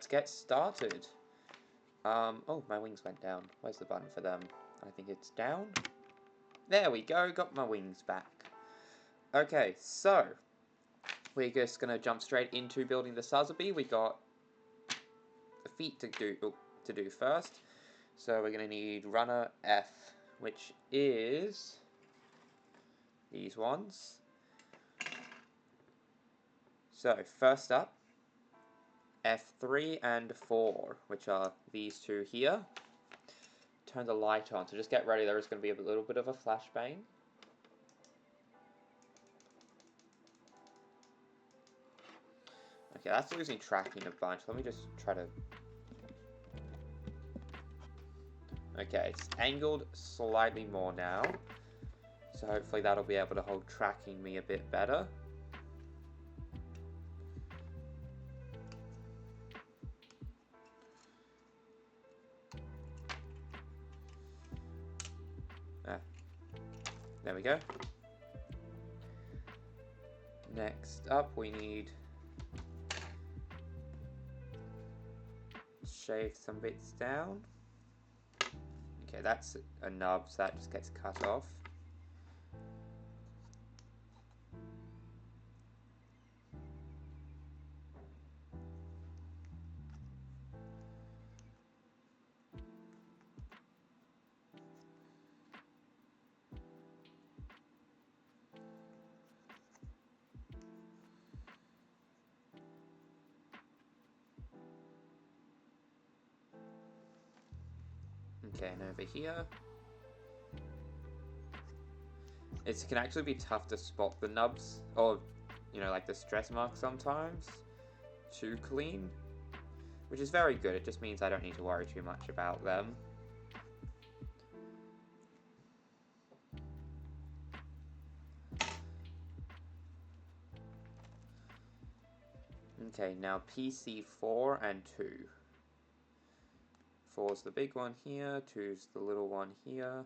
let's get started. Oh, my wings went down. Where's the button for them? I think it's down. There we go, got my wings back. Okay, so we're just gonna jump straight into building the Sazabi. We got the feet to do first. So we're gonna need runner F, which is these ones. So first up, F3 and 4, which are these two here. Turn the light on, so just get ready, there is going to be a little bit of a flashbang. Okay, that's losing tracking a bunch. Let me just try to... Okay, it's angled slightly more now. So hopefully that'll be able to hold tracking me a bit better. There we go. Next up, we need shave some bits down. Okay, that's a nub, so that just gets cut off. Okay, and over here, it can actually be tough to spot the nubs, or, you know, like the stress marks sometimes, too clean, which is very good. It just means I don't need to worry too much about them. Okay, now PC4 and 2. 4's the big one here, 2's the little one here.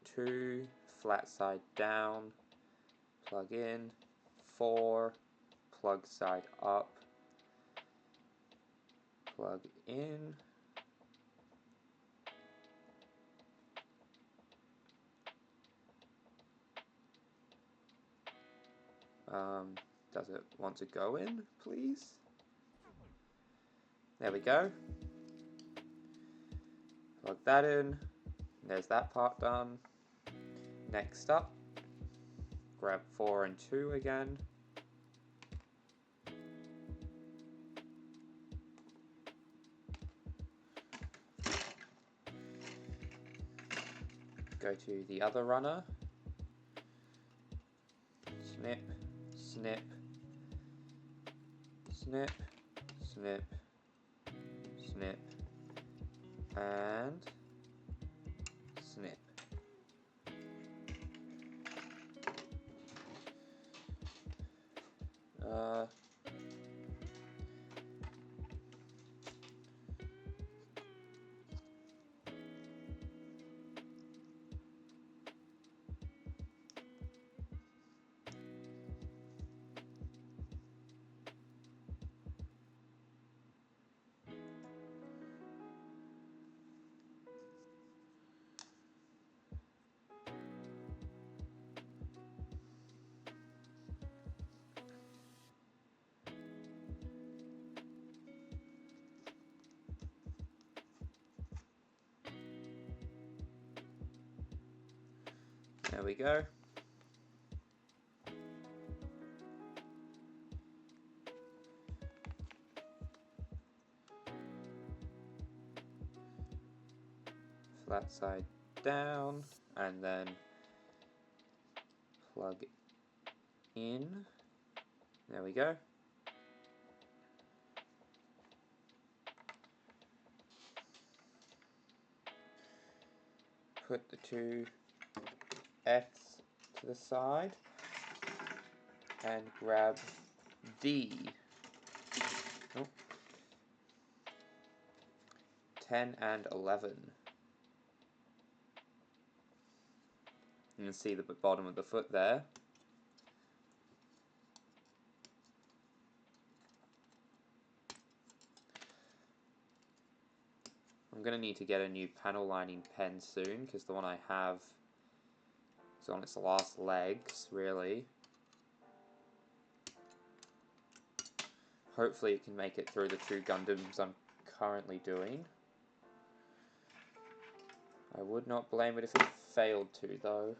Two, flat side down, plug in. 4, plug side up, plug in. Does it want to go in, please? There we go. Plug that in. There's that part done. Next up, grab 4 and 2 again. Go to the other runner. Snip, snip, snip, snip, snip, and snip. There we go. Flat side down, and then plug in. There we go. Put the two F's to the side and grab D. Oh. 10 and 11. You can see the bottom of the foot there. I'm going to need to get a new panel lining pen soon, because the one I have is on its last legs, really. Hopefully it can make it through the 2 Gundams I'm currently doing. I would not blame it if it failed to, though.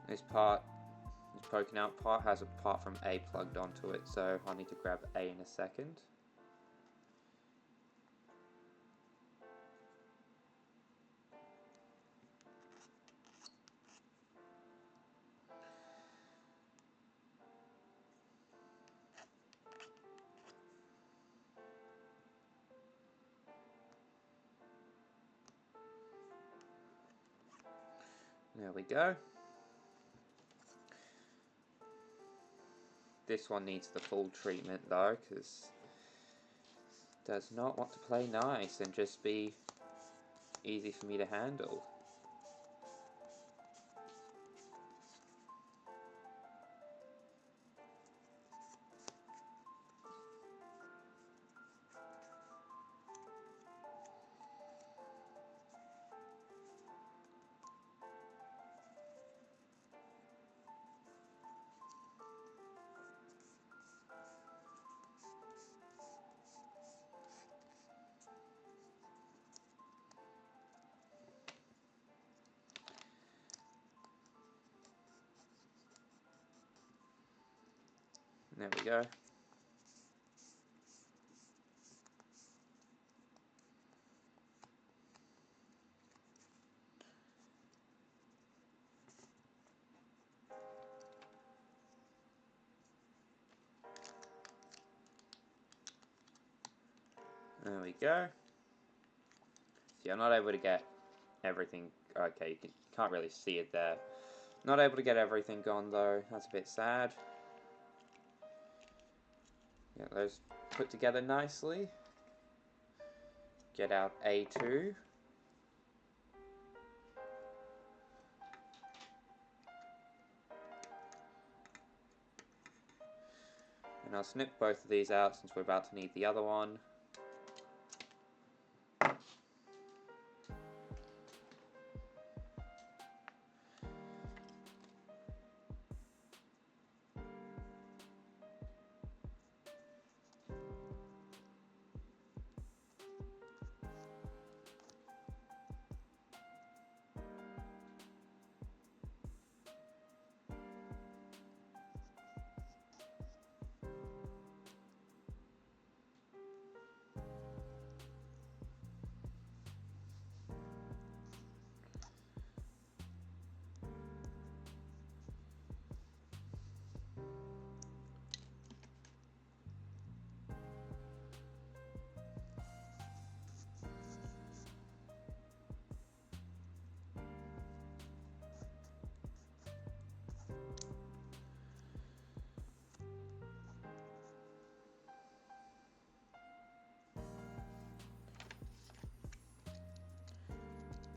This poking out part has a part from A plugged onto it, so I'll need to grab A in a second. There we go. This one needs the full treatment though, because it does not want to play nice and just be easy for me to handle. There we go. There we go. See, I'm not able to get everything. Okay, you can't really see it there. Not able to get everything gone though. That's a bit sad. Get those put together nicely. Get out A2. And I'll snip both of these out since we're about to need the other one.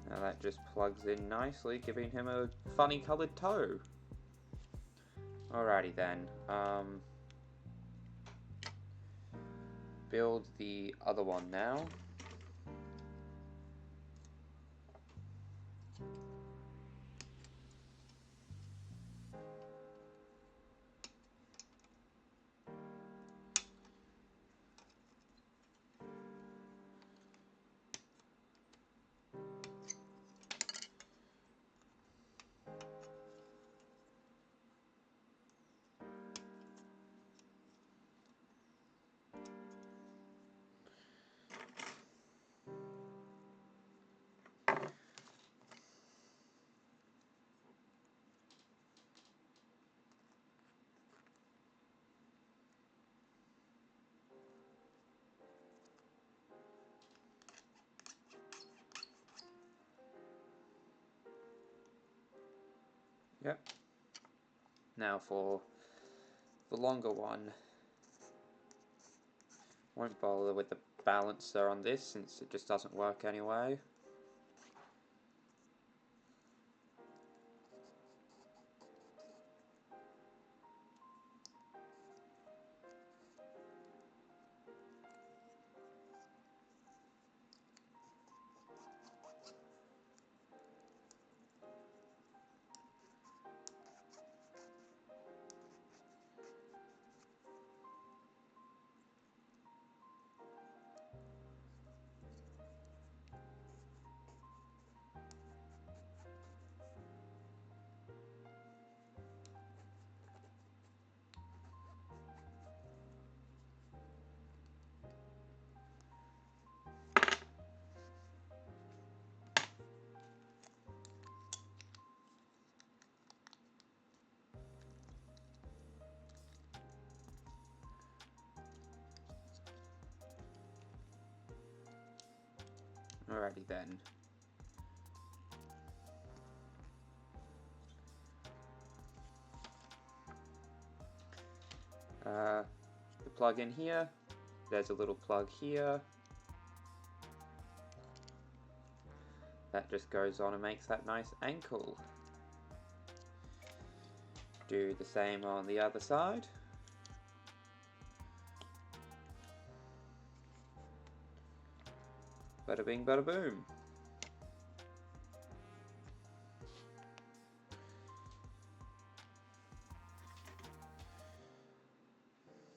Now that just plugs in nicely, giving him a funny coloured toe. Alrighty then. Build the other one now. Yep. Now for the longer one. Won't bother with the balancer on this since it just doesn't work anyway. Alrighty then. The plug in here, there's a little plug here. That just goes on and makes that nice ankle. Do the same on the other side. Bada bing, bada boom.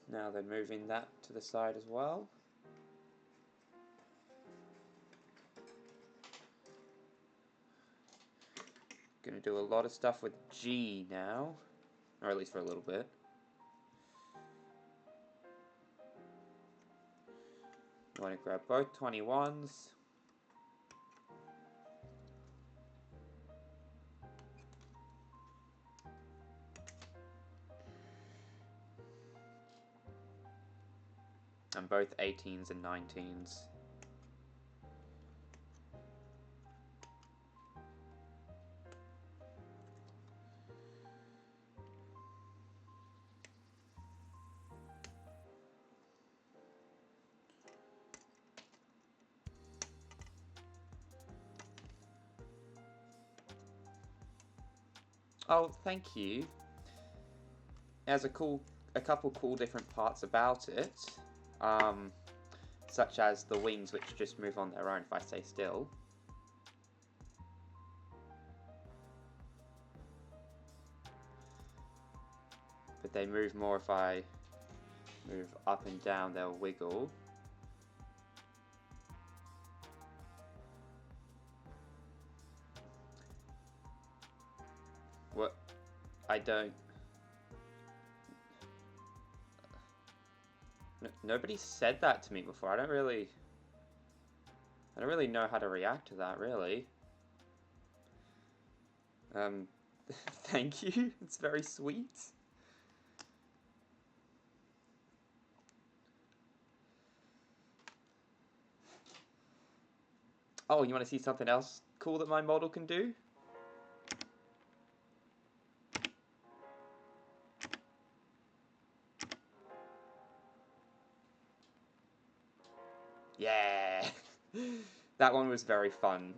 Now then, moving that to the side as well. Gonna do a lot of stuff with G now, or at least for a little bit. You want to grab both 21s. And both 18s and 19s. Oh, thank you. There's a couple cool different parts about it, such as the wings, which just move on their own if I stay still. But they move more if I move up and down, they'll wiggle. What? I don't... Nobody said that to me before. I don't really know how to react to that, really. Thank you. It's very sweet. Oh, you want to see something else cool that my model can do? Yeah! That one was very fun.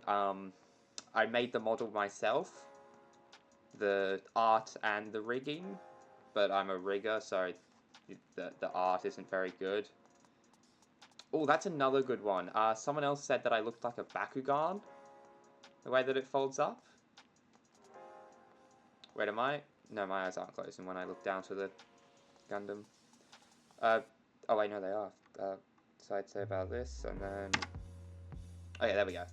I made the model myself, the art and the rigging, but I'm a rigger, so the art isn't very good. Oh, that's another good one. Someone else said that I looked like a Bakugan, the way that it folds up. Wait, am I? No, my eyes aren't closing when I look down to the Gundam. Oh wait, no, they are. So I'd say about this, and then... Oh yeah, there we go.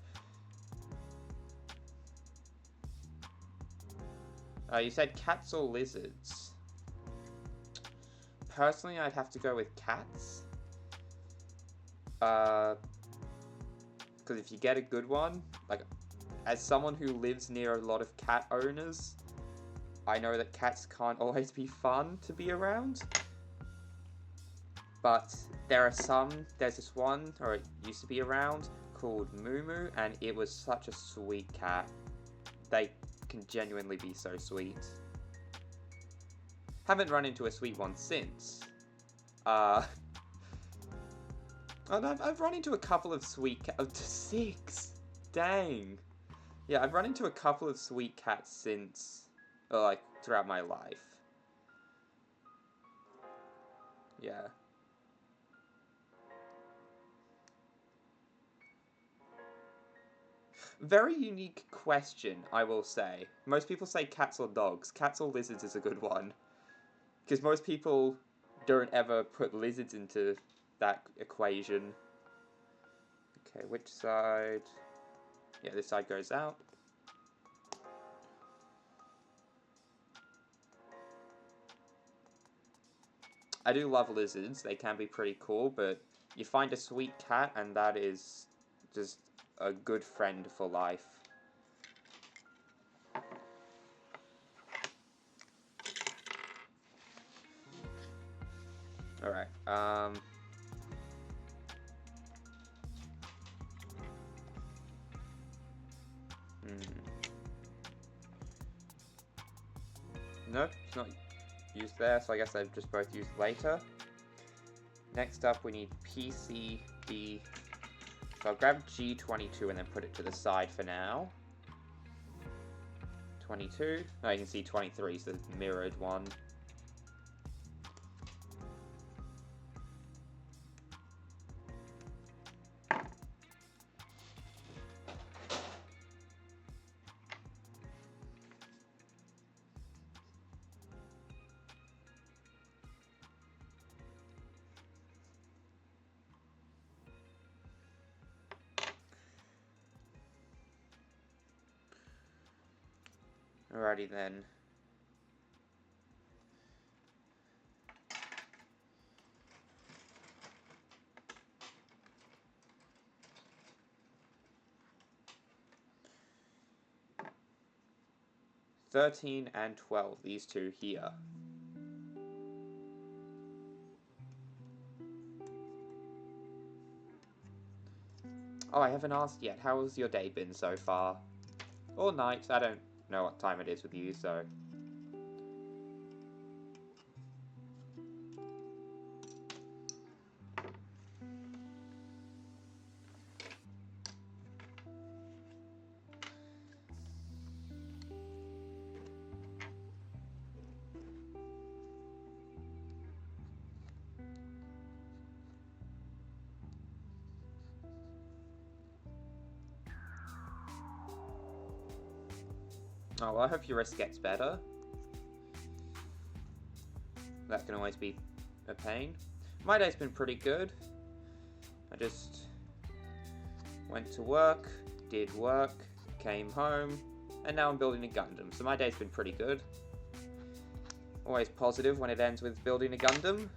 You said cats or lizards? Personally, I'd have to go with cats. Because if you get a good one, like, as someone who lives near a lot of cat owners, I know that cats can't always be fun to be around. But there are some, there's this one, or it used to be around, called Moo Moo, and it was such a sweet cat. They can genuinely be so sweet. Haven't run into a sweet one since. Oh, no, I've run into a couple of sweet cats. 6! Dang. Yeah, I've run into a couple of sweet cats since, like, throughout my life. Yeah. Very unique question, I will say. Most people say cats or dogs. Cats or lizards is a good one. Because most people don't ever put lizards into that equation. Okay, which side? Yeah, this side goes out. I do love lizards. They can be pretty cool, but you find a sweet cat and that is just a good friend for life. Alright, Nope, it's not used there, so I guess they've just both used later. Next up, we need PCB. So I'll grab G22 and then put it to the side for now. 22. Now you can see 23 is the mirrored one. Alrighty then. "13 and 12, these two here. Oh, I haven't asked yet. How has your day been so far? Or night? I don't know what time it is with you, so... Oh, well, I hope your wrist gets better. That can always be a pain. My day's been pretty good. I just went to work, did work, came home, and now I'm building a Gundam. So my day's been pretty good. Always positive when it ends with building a Gundam.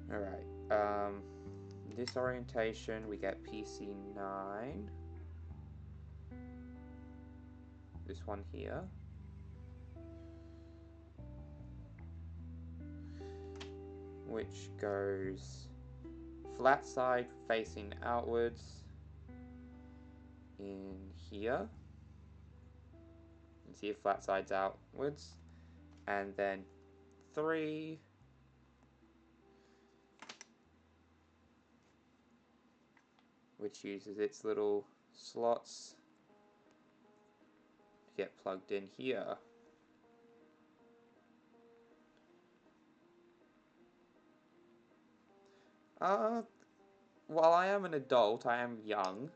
Alright, this orientation, we get PC9. this one here. Which goes flat side facing outwards in here. You can see flat sides outwards. And then 3. Which uses its little slots to get plugged in here. While I am an adult, I am young.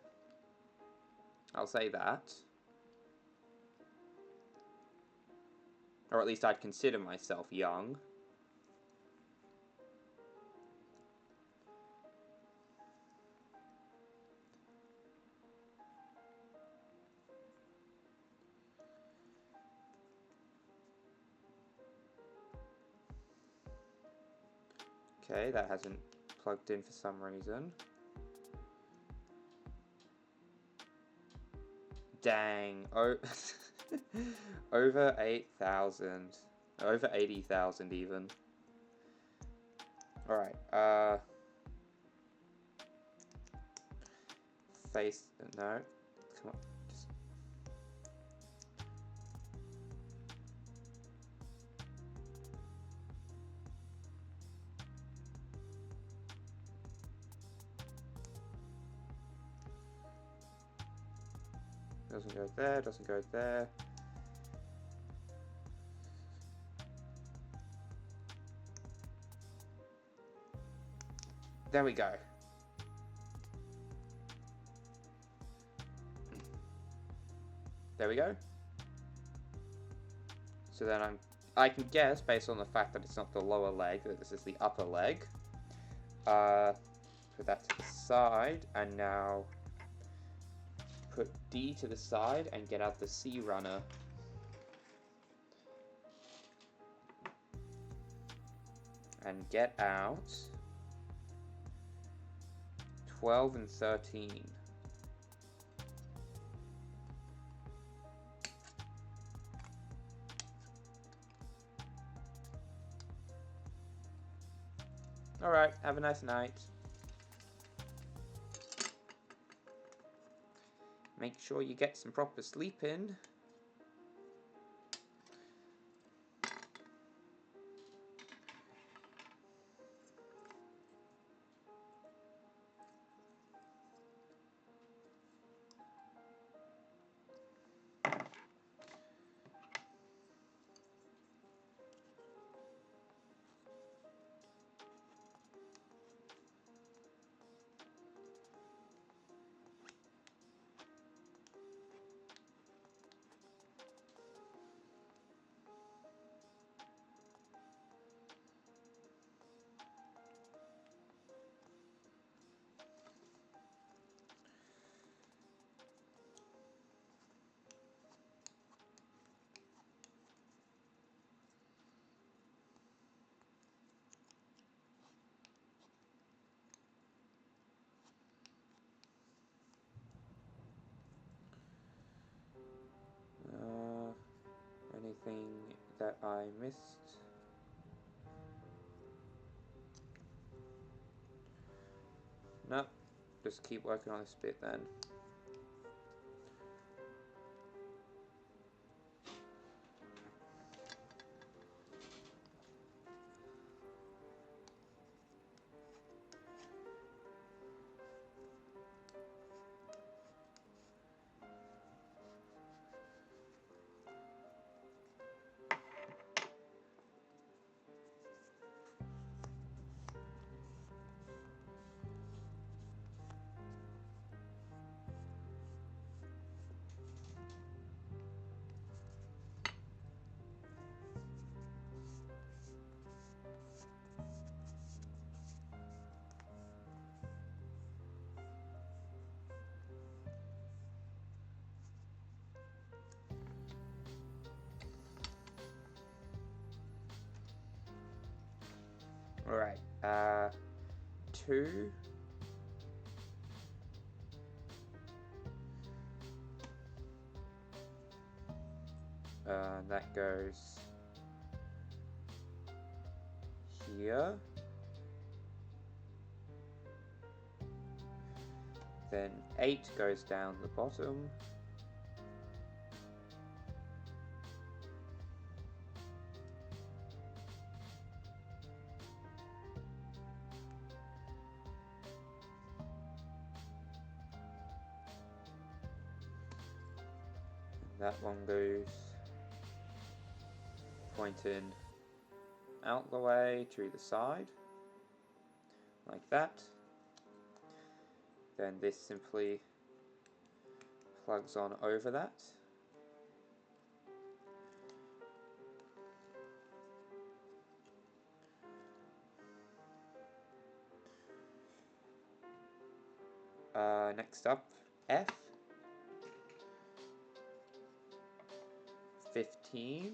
I'll say that. Or at least I'd consider myself young. Okay, that hasn't plugged in for some reason. Dang. Oh, over 8,000. Over 80,000 even. Alright, face, no. Come on. Just. Doesn't go there, doesn't go there. There we go. There we go. So then I can guess, based on the fact that it's not the lower leg, that this is the upper leg. Put that to the side, and now put D to the side and get out the C runner. And get out 12 and 13. Alright, have a nice night. Make sure you get some proper sleep in. Anything that I missed? No, just keep working on this bit then. Alright, 2. That goes here. Then 8 goes down the bottom. That one goes pointing out the way to the side, like that. Then this simply plugs on over that. Next up, F. 15.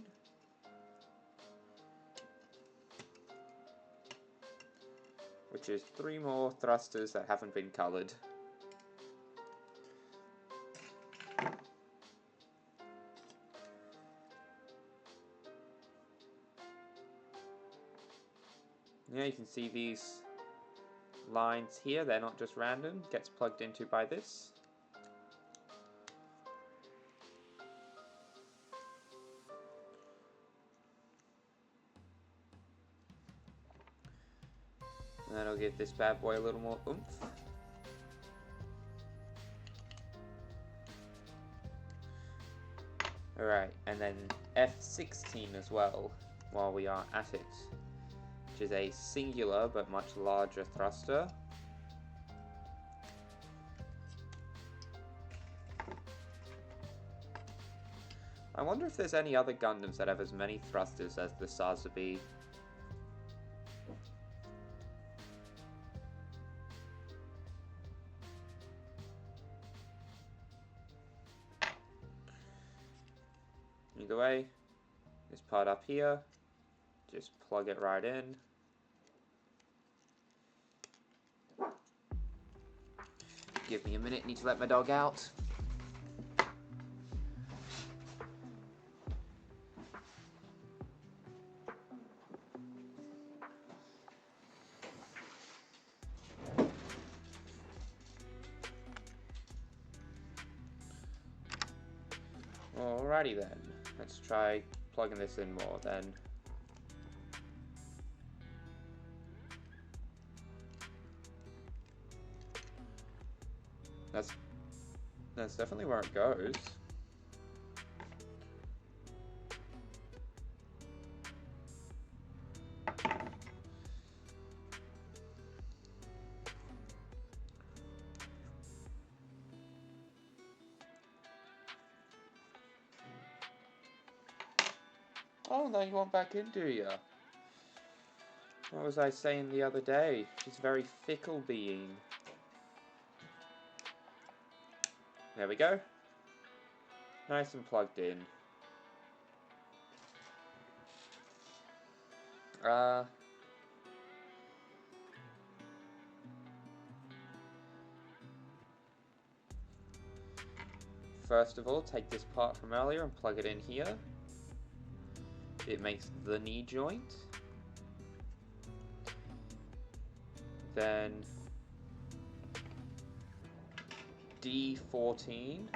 Which is 3 more thrusters that haven't been coloured. Yeah, you can see these lines here, they're not just random, gets plugged into by this. And that'll give this bad boy a little more oomph. Alright, and then F16 as well, while we are at it, which is a singular but much larger thruster. I wonder if there's any other Gundams that have as many thrusters as the Sazabi. Either way, this part up here, just plug it right in. Give me a minute, need to let my dog out. Alrighty then, let's try plugging this in more then. That's definitely where it goes. Oh, no, you want back in, do you? What was I saying the other day? She's a very fickle being. There we go. Nice and plugged in. First of all, take this part from earlier and plug it in here. It makes the knee joint. Then D14.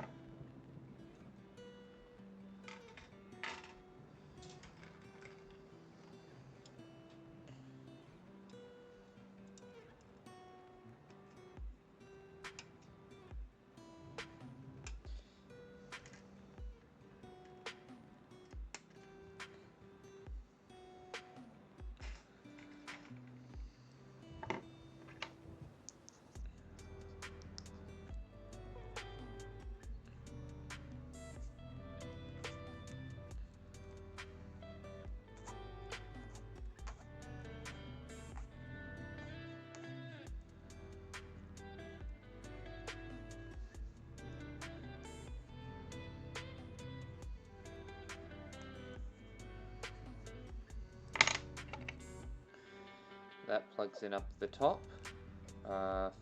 That plugs in up the top,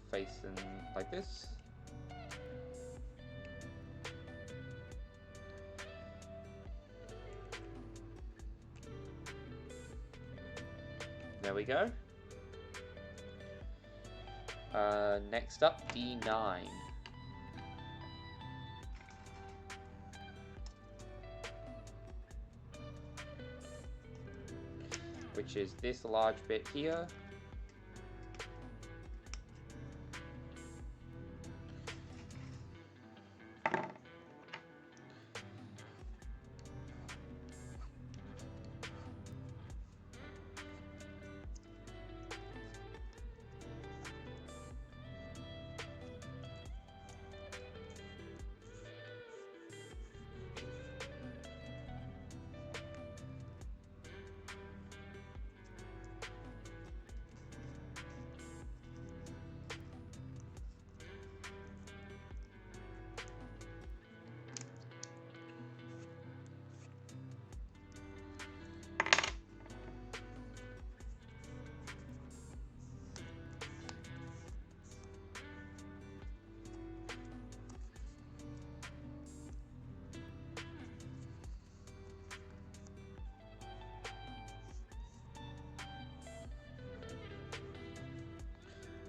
facing like this. There we go. Next up, D9. Which is this large bit here.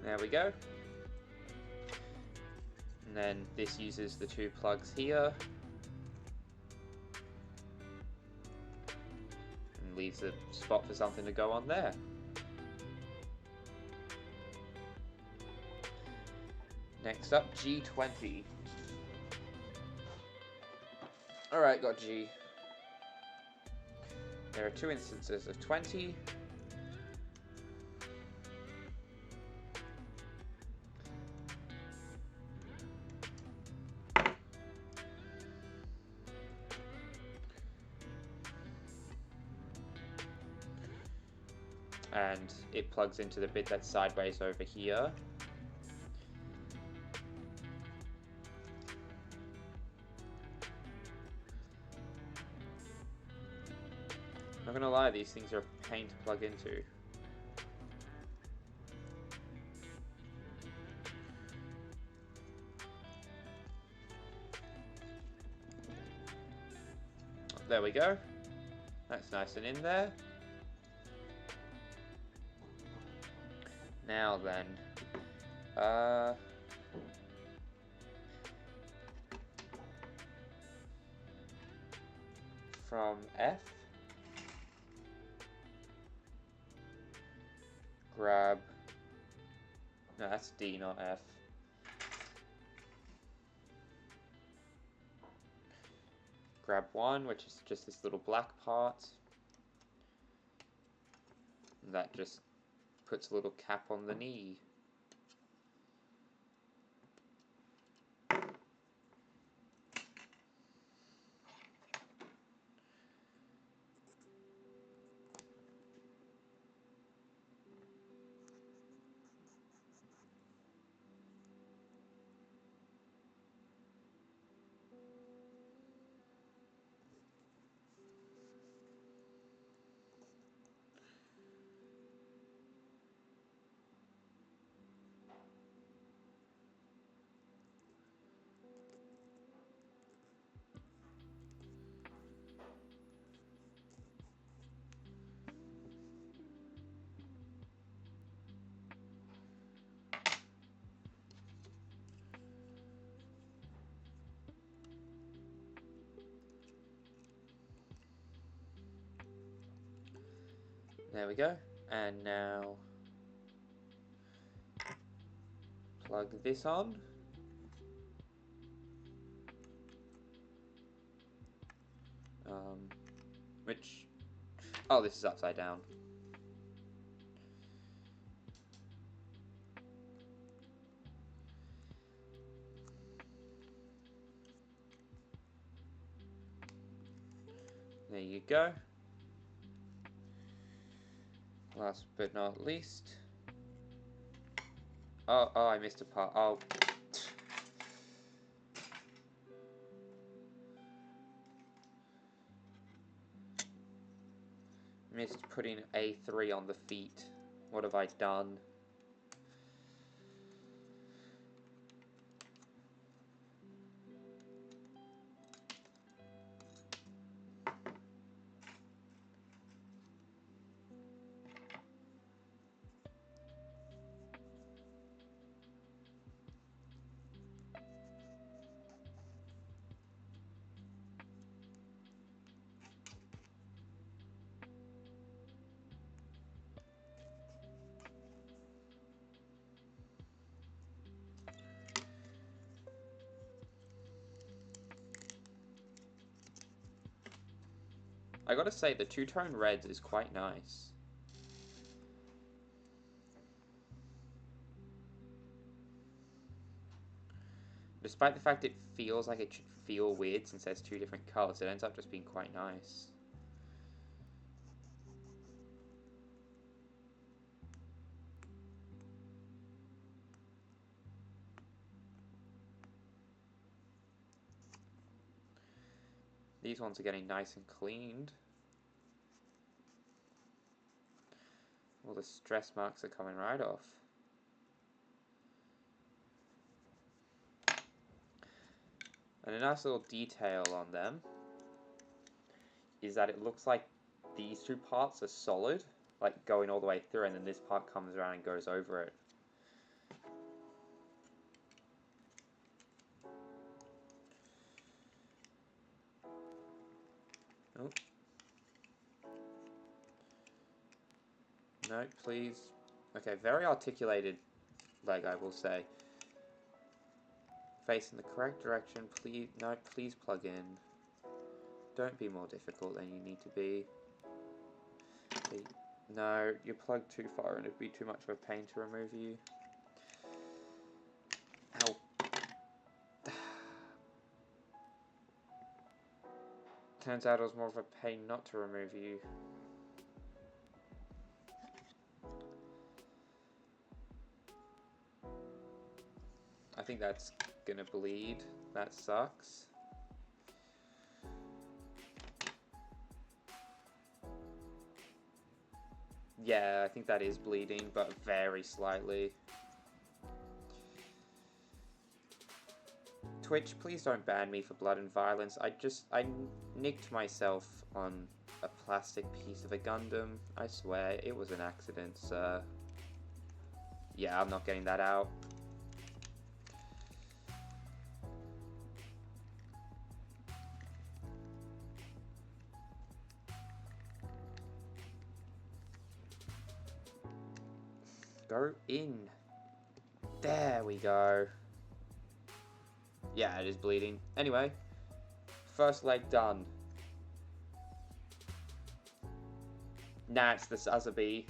There we go. And then this uses the two plugs here. And leaves a spot for something to go on there. Next up, G20. Alright, got G. There are two instances of 20. And it plugs into the bit that's sideways over here. Not gonna lie, these things are a pain to plug into. There we go. That's nice and in there. Now then, from F, grab, no, that's D, not F. Grab one, which is just this little black part. And that just puts a little cap on the knee. There we go. And now plug this on. Which, oh, this is upside down. There you go. Last but not least. Oh, I missed a part. Oh. Missed putting A3 on the feet. What have I done? I gotta say, the two-tone reds is quite nice. Despite the fact it feels like it should feel weird since there's two different colours, it ends up just being quite nice. These ones are getting nice and cleaned. All the stress marks are coming right off. And a nice little detail on them is that it looks like these two parts are solid, like going all the way through, and then this part comes around and goes over it. Oh. No, please. Okay, very articulated leg, I will say. Face in the correct direction, please. No, please plug in. Don't be more difficult than you need to be. No, you're plugged too far and it'd be too much of a pain to remove you. Ow. Turns out it was more of a pain not to remove you. I think that's gonna bleed. That sucks. Yeah, I think that is bleeding, but very slightly. Twitch, please don't ban me for blood and violence. I nicked myself on a plastic piece of a Gundam. I swear, it was an accident, sir. Yeah, I'm not getting that out. Go in. There we go. Yeah, it is bleeding. Anyway, first leg done. Nah, it's the Sazabi.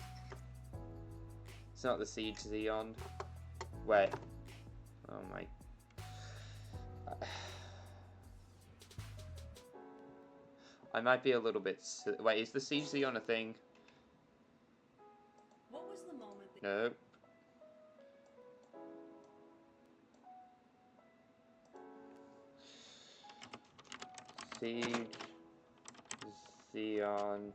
It's not the Siege Xeon. Wait. Oh my. I might be a little bit. Wait, is the Siege Xeon a thing? What was the moment that Nope. Siege Xeon.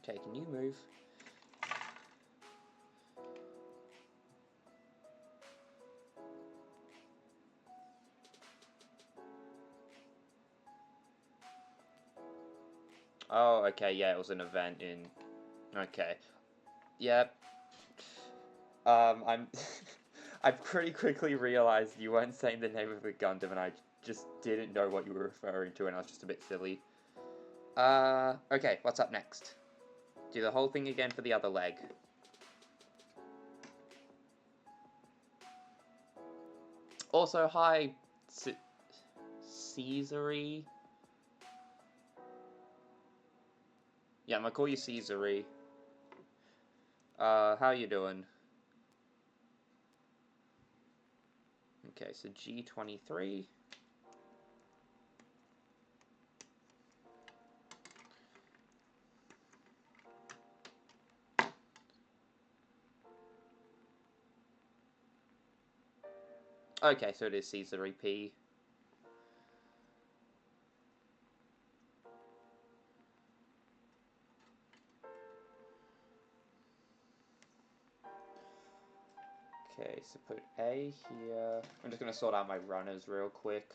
Okay, can you move? Oh, okay, yeah, it was an event in... Okay. Yep. I'm... I pretty quickly realized you weren't saying the name of the Gundam, and I just didn't know what you were referring to, and I was just a bit silly. Okay, what's up next? Do the whole thing again for the other leg. Also, hi, Caesary. Yeah, I'm gonna call you Caesary. How you doing? Okay, so G23. Okay, so it is Caesary P. Okay, so put A here. I'm just going to sort out my runners real quick.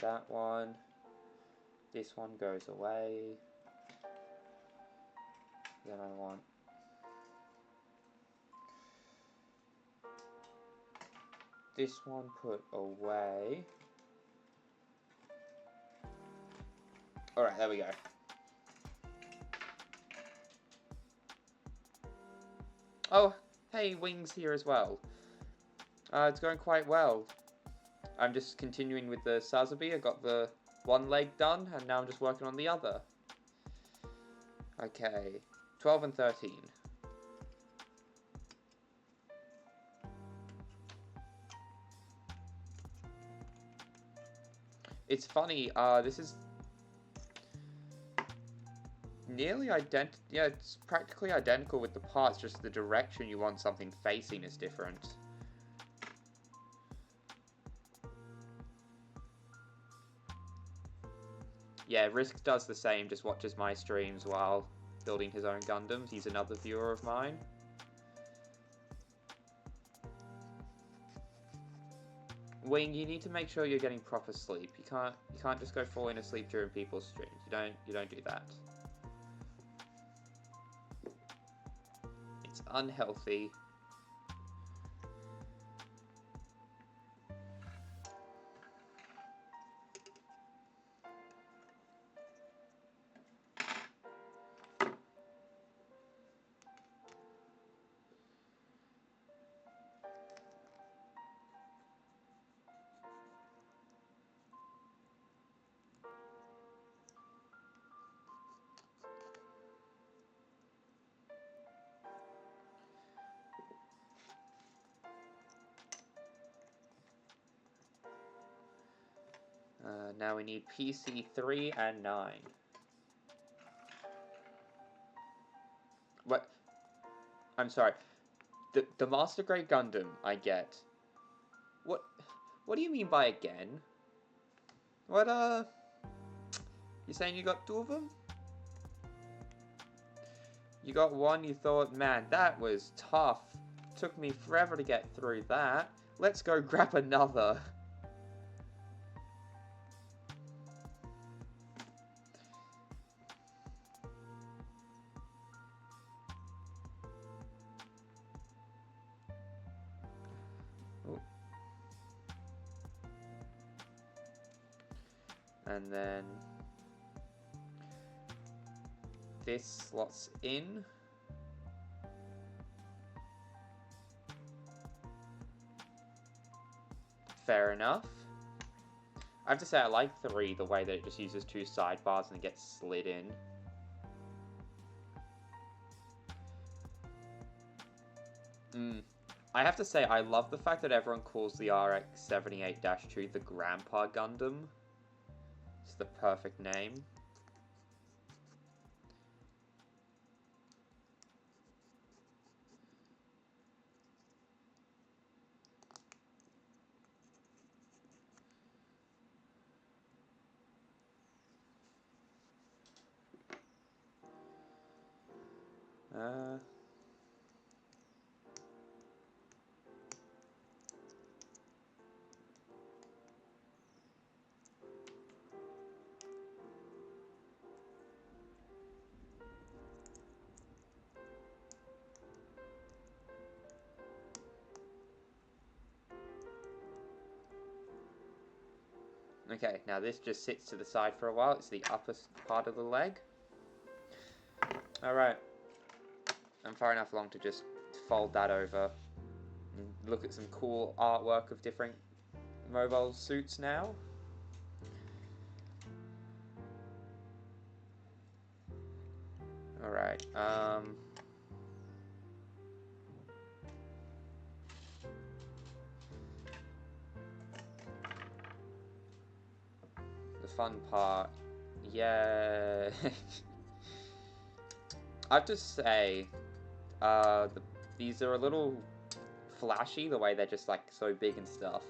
That one. This one goes away. Then I want... this one put away. Alright, there we go. Oh, Hey, wings here as well. It's going quite well. I'm just continuing with the Sazabi. I got the one leg done, and now I'm just working on the other. Okay, 12 and 13. It's funny, this is nearly identical. Yeah, it's practically identical with the parts, just the direction you want something facing is different. Yeah, Risk does the same, just watches my streams while building his own Gundams. He's another viewer of mine. Wing, you need to make sure you're getting proper sleep. You can't just go falling asleep during people's streams. You don't do that. It's unhealthy. Now we need PC 3 and 9. What? I'm sorry. The Master Grade Gundam I get. What do you mean by again? What, you saying you got 2 of them? You got one, you thought, man, that was tough. Took me forever to get through that. Let's go grab another. Ooh. And then this slots in. Fair enough. I have to say I like 3 the way that it just uses 2 sidebars and it gets slid in. I have to say I love the fact that everyone calls the RX-78-2 the Grandpa Gundam. It's the perfect name. Okay, now this just sits to the side for a while. It's the upper part of the leg. Alright. I'm far enough along to just fold that over and look at some cool artwork of different mobile suits now. Alright, the fun part, yeah. I have to say, these are a little flashy, the way they're just like so big and stuff,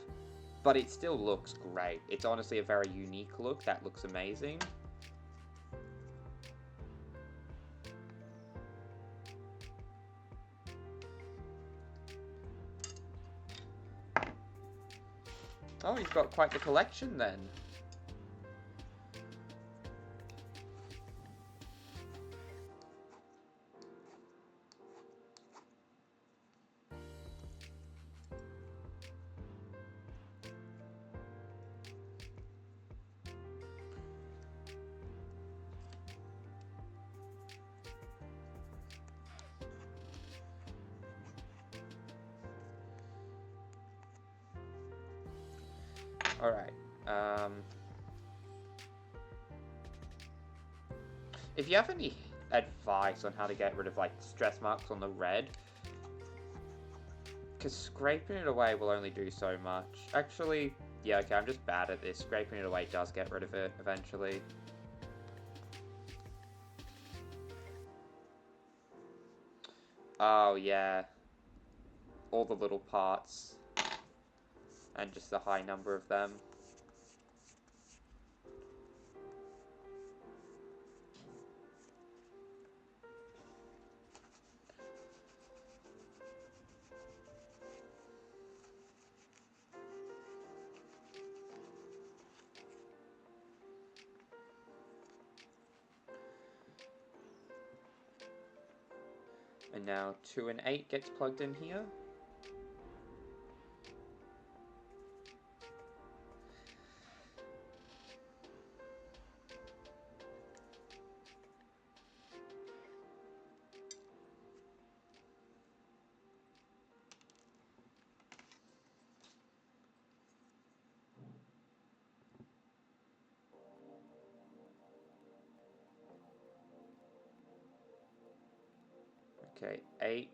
but it still looks great. It's honestly a very unique look that looks amazing. Oh, you've got quite the collection then. Alright. If you have any advice on how to get rid of like stress marks on the red, because scraping it away will only do so much. Actually, yeah, okay, I'm just bad at this. Scraping it away does get rid of it eventually. Oh, yeah. All the little parts. And just the high number of them. And now 2 and 8 gets plugged in here. Okay, 8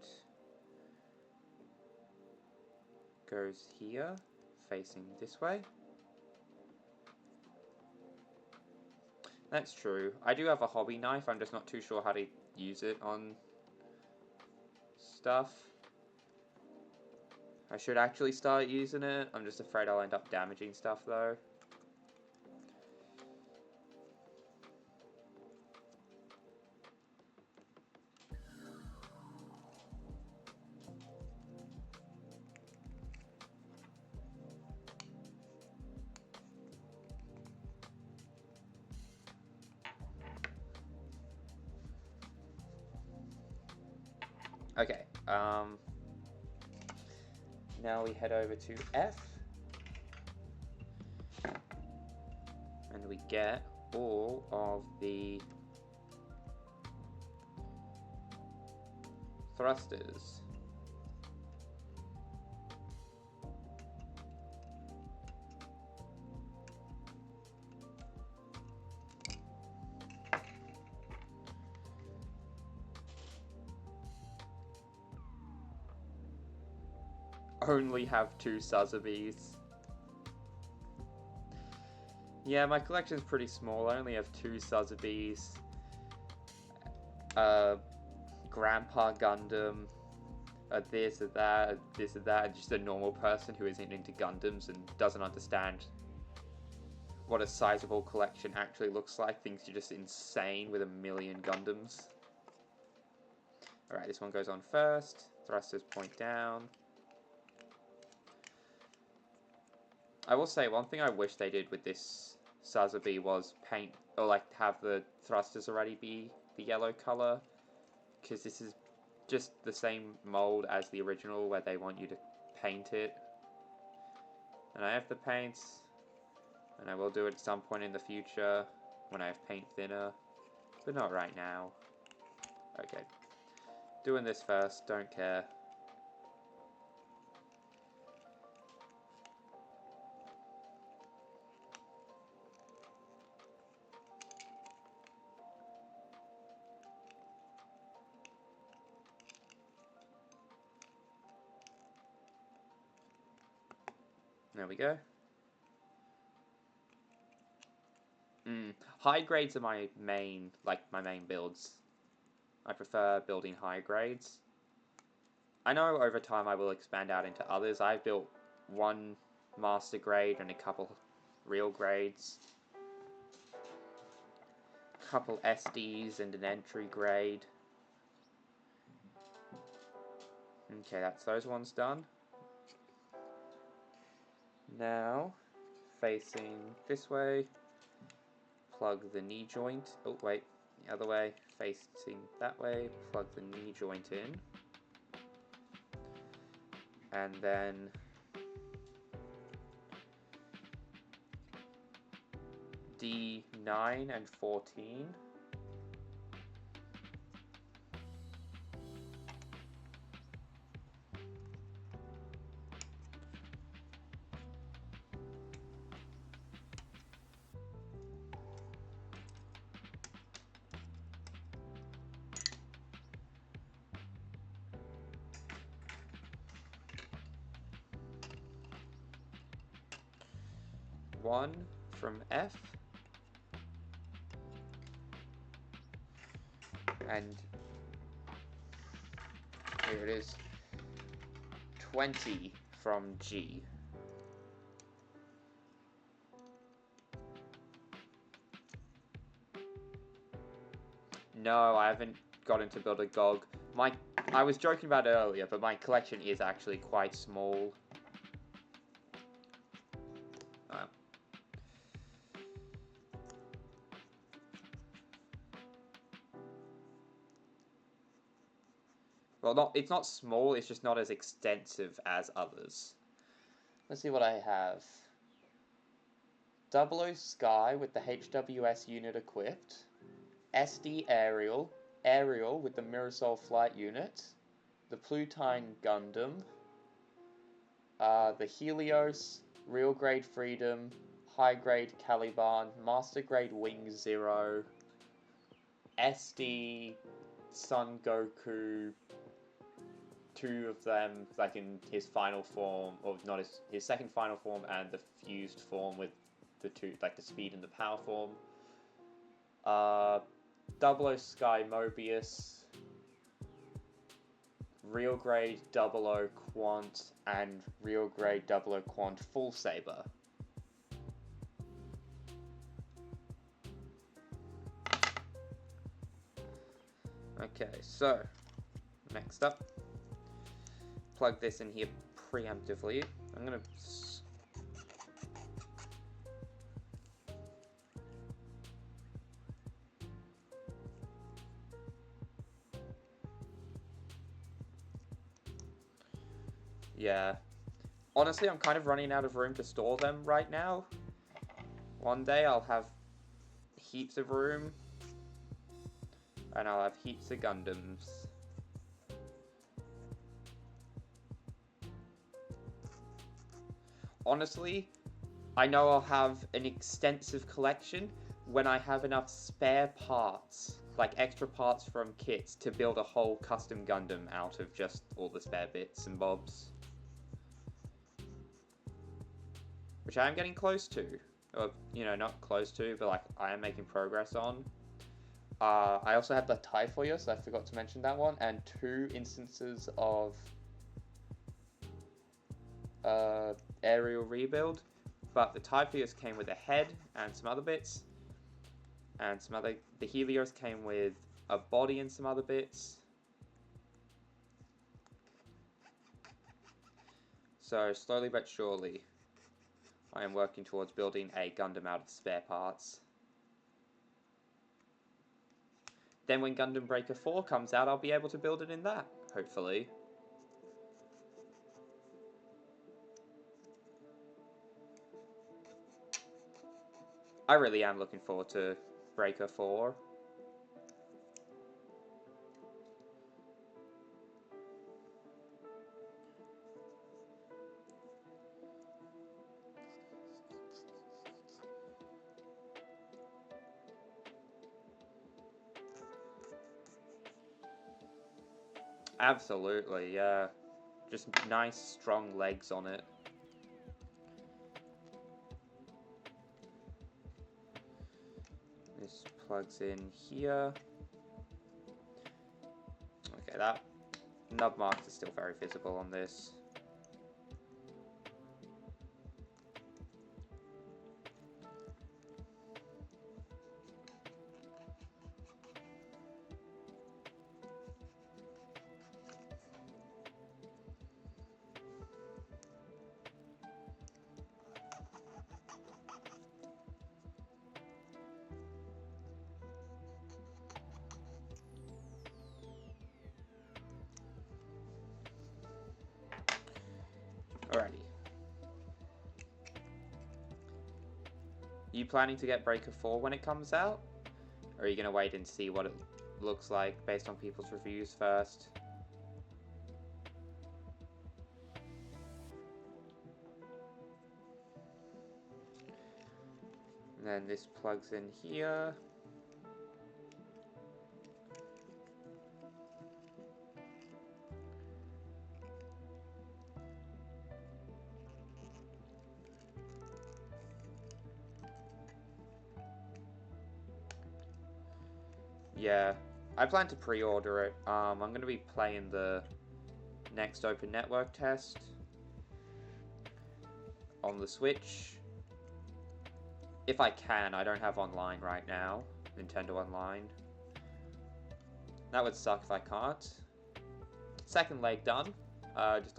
goes here, facing this way. That's true. I do have a hobby knife, I'm just not too sure how to use it on stuff. I should actually start using it, I'm just afraid I'll end up damaging stuff though. Okay, now we head over to F, and we get all of the thrusters. Only have 2 Sazabis. Yeah, my collection's pretty small. I only have 2 Sazabis. Grandpa Gundam. This or that, this or that. Just a normal person who isn't into Gundams and doesn't understand what a sizable collection actually looks like. Thinks you're just insane with a million Gundams. Alright, this one goes on first. Thrusters point down. I will say, one thing I wish they did with this Sazabi was paint, or like have the thrusters already be the yellow color, because this is just the same mold as the original where they want you to paint it. And I have the paints, and I will do it at some point in the future when I have paint thinner, but not right now. Okay, doing this first, don't care. There we go. High grades are my main builds. I prefer building high grades. I know over time I will expand out into others. I've built 1 master grade and a couple real grades. A couple SDs and an entry grade. Okay, that's those ones done. Now, facing this way, plug the knee joint. Oh, wait, the other way. Facing that way, plug the knee joint in. And then D9 and 14. 1 from F. And here it is, 20 from G. No, I haven't gotten to build a GOG. I was joking about it earlier, but my collection is actually quite small. Well, it's not small, it's just not as extensive as others. Let's see what I have. 00 Sky with the HWS unit equipped. SD Aerial with the Mirasol flight unit. The Plutine Gundam. The Helios, Real Grade Freedom, High Grade Caliban, Master Grade Wing Zero. SD Son Goku, 2 of them like in his final form, or not his second final form, and the fused form with the 2, like the speed and the power form. 00 Sky Mobius, Real Grade 00 Quant, and Real Grade 00 Quant Full Saber. Okay, so next up, plug this in here preemptively. I'm gonna yeah. Honestly, I'm kind of running out of room to store them right now. One day I'll have heaps of room, and I'll have heaps of Gundams. Honestly, I know I'll have an extensive collection when I have enough spare parts, like extra parts from kits, to build a whole custom Gundam out of just all the spare bits and bobs. Which I am getting close to. Or, you know, not close to, but like I am making progress on. I also have the Typhoeus, I forgot to mention that one, and 2 instances of aerial rebuild. But the Typhoeus came with a head and some other bits. And the Helios came with a body and some other bits. So slowly but surely, I am working towards building a Gundam out of spare parts. Then when Gundam Breaker 4 comes out, I'll be able to build it in that, hopefully. I really am looking forward to Breaker 4. Absolutely, yeah. Just nice, strong legs on it. This plugs in here. Okay, that nub marks are still very visible on this. Alrighty. Are you planning to get Breaker 4 when it comes out? Or are you going to wait and see what it looks like based on people's reviews first? And then this plugs in here. Yeah, I plan to pre-order it. I'm going to be playing the next open network test on the Switch. If I can, I don't have online right now. Nintendo Online. That would suck if I can't. Second leg done. Just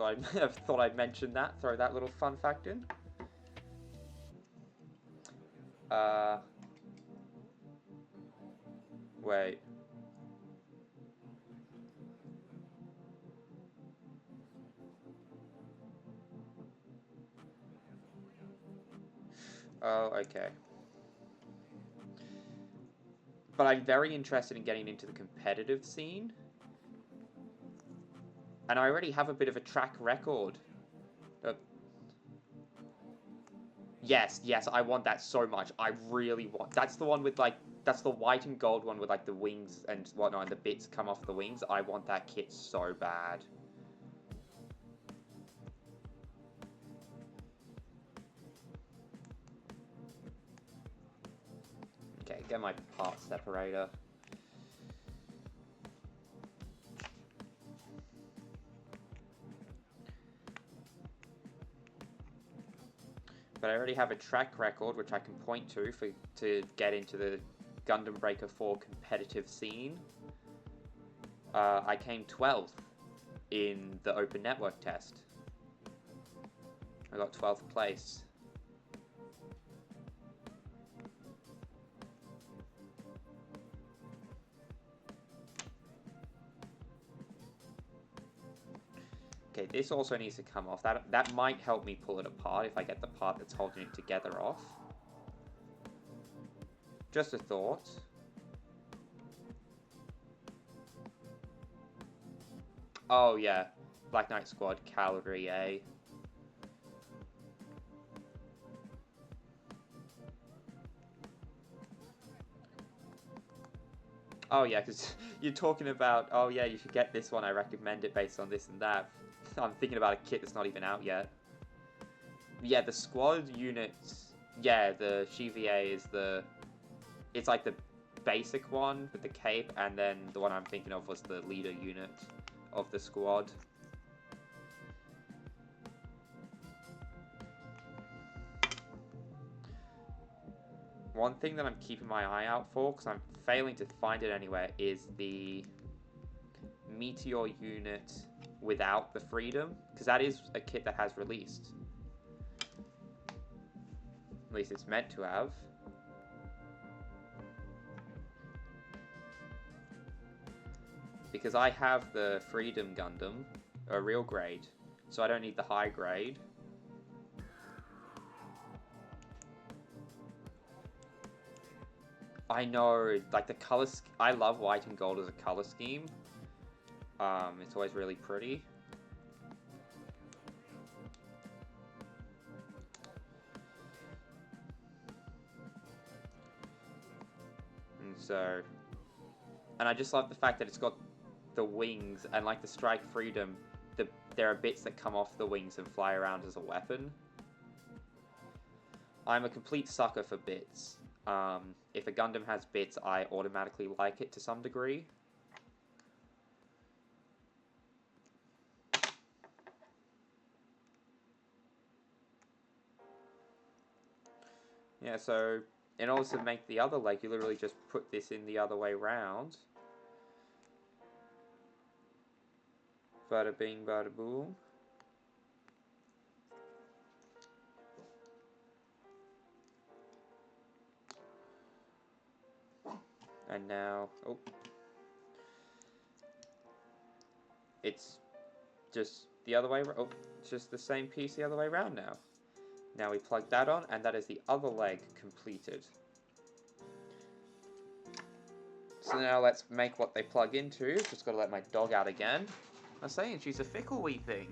thought I'd mention that. Throw that little fun fact in. Wait. Oh, okay. But I'm very interested in getting into the competitive scene. And I already have a bit of a track record. Yes, I want that so much. I really want... That's the one with, like... That's the white and gold one with, like, the wings and whatnot, and the bits come off the wings. I want that kit so bad. Okay, get my part separator. But I already have a track record, which I can point to get into the Gundam Breaker 4 competitive scene. I came 12th in the open network test. I got 12th place. Okay, this also needs to come off. That might help me pull it apart if I get the part that's holding it together off. Just a thought. Oh yeah, Black Knight Squad, Cavalry A. Oh yeah, because you're talking about, oh yeah, you should get this one, I recommend it based on this and that. I'm thinking about a kit that's not even out yet. Yeah, the squad units, yeah, the GVA is it's like the basic one with the cape, and then the one I'm thinking of was the leader unit of the squad. One thing that I'm keeping my eye out for, because I'm failing to find it anywhere, is the Meteor unit without the Freedom, because that is a kit that has released. At least it's meant to have. Because I have the Freedom Gundam, a real grade, so I don't need the high grade. I know, like the color, I love white and gold as a color scheme. It's always really pretty. And so, and I just love the fact that it's got the wings, and like the Strike Freedom, there are bits that come off the wings and fly around as a weapon. I'm a complete sucker for bits. If a Gundam has bits, I automatically like it to some degree. Yeah, so in order to make the other leg, you literally just put this in the other way round. Bada bing, bada boom. And now, oh, it's just the other way. Oh, it's just the same piece the other way around now. Now we plug that on, and that is the other leg completed. So now let's make what they plug into. Just got to let my dog out again. I'm saying she's a fickle wee thing.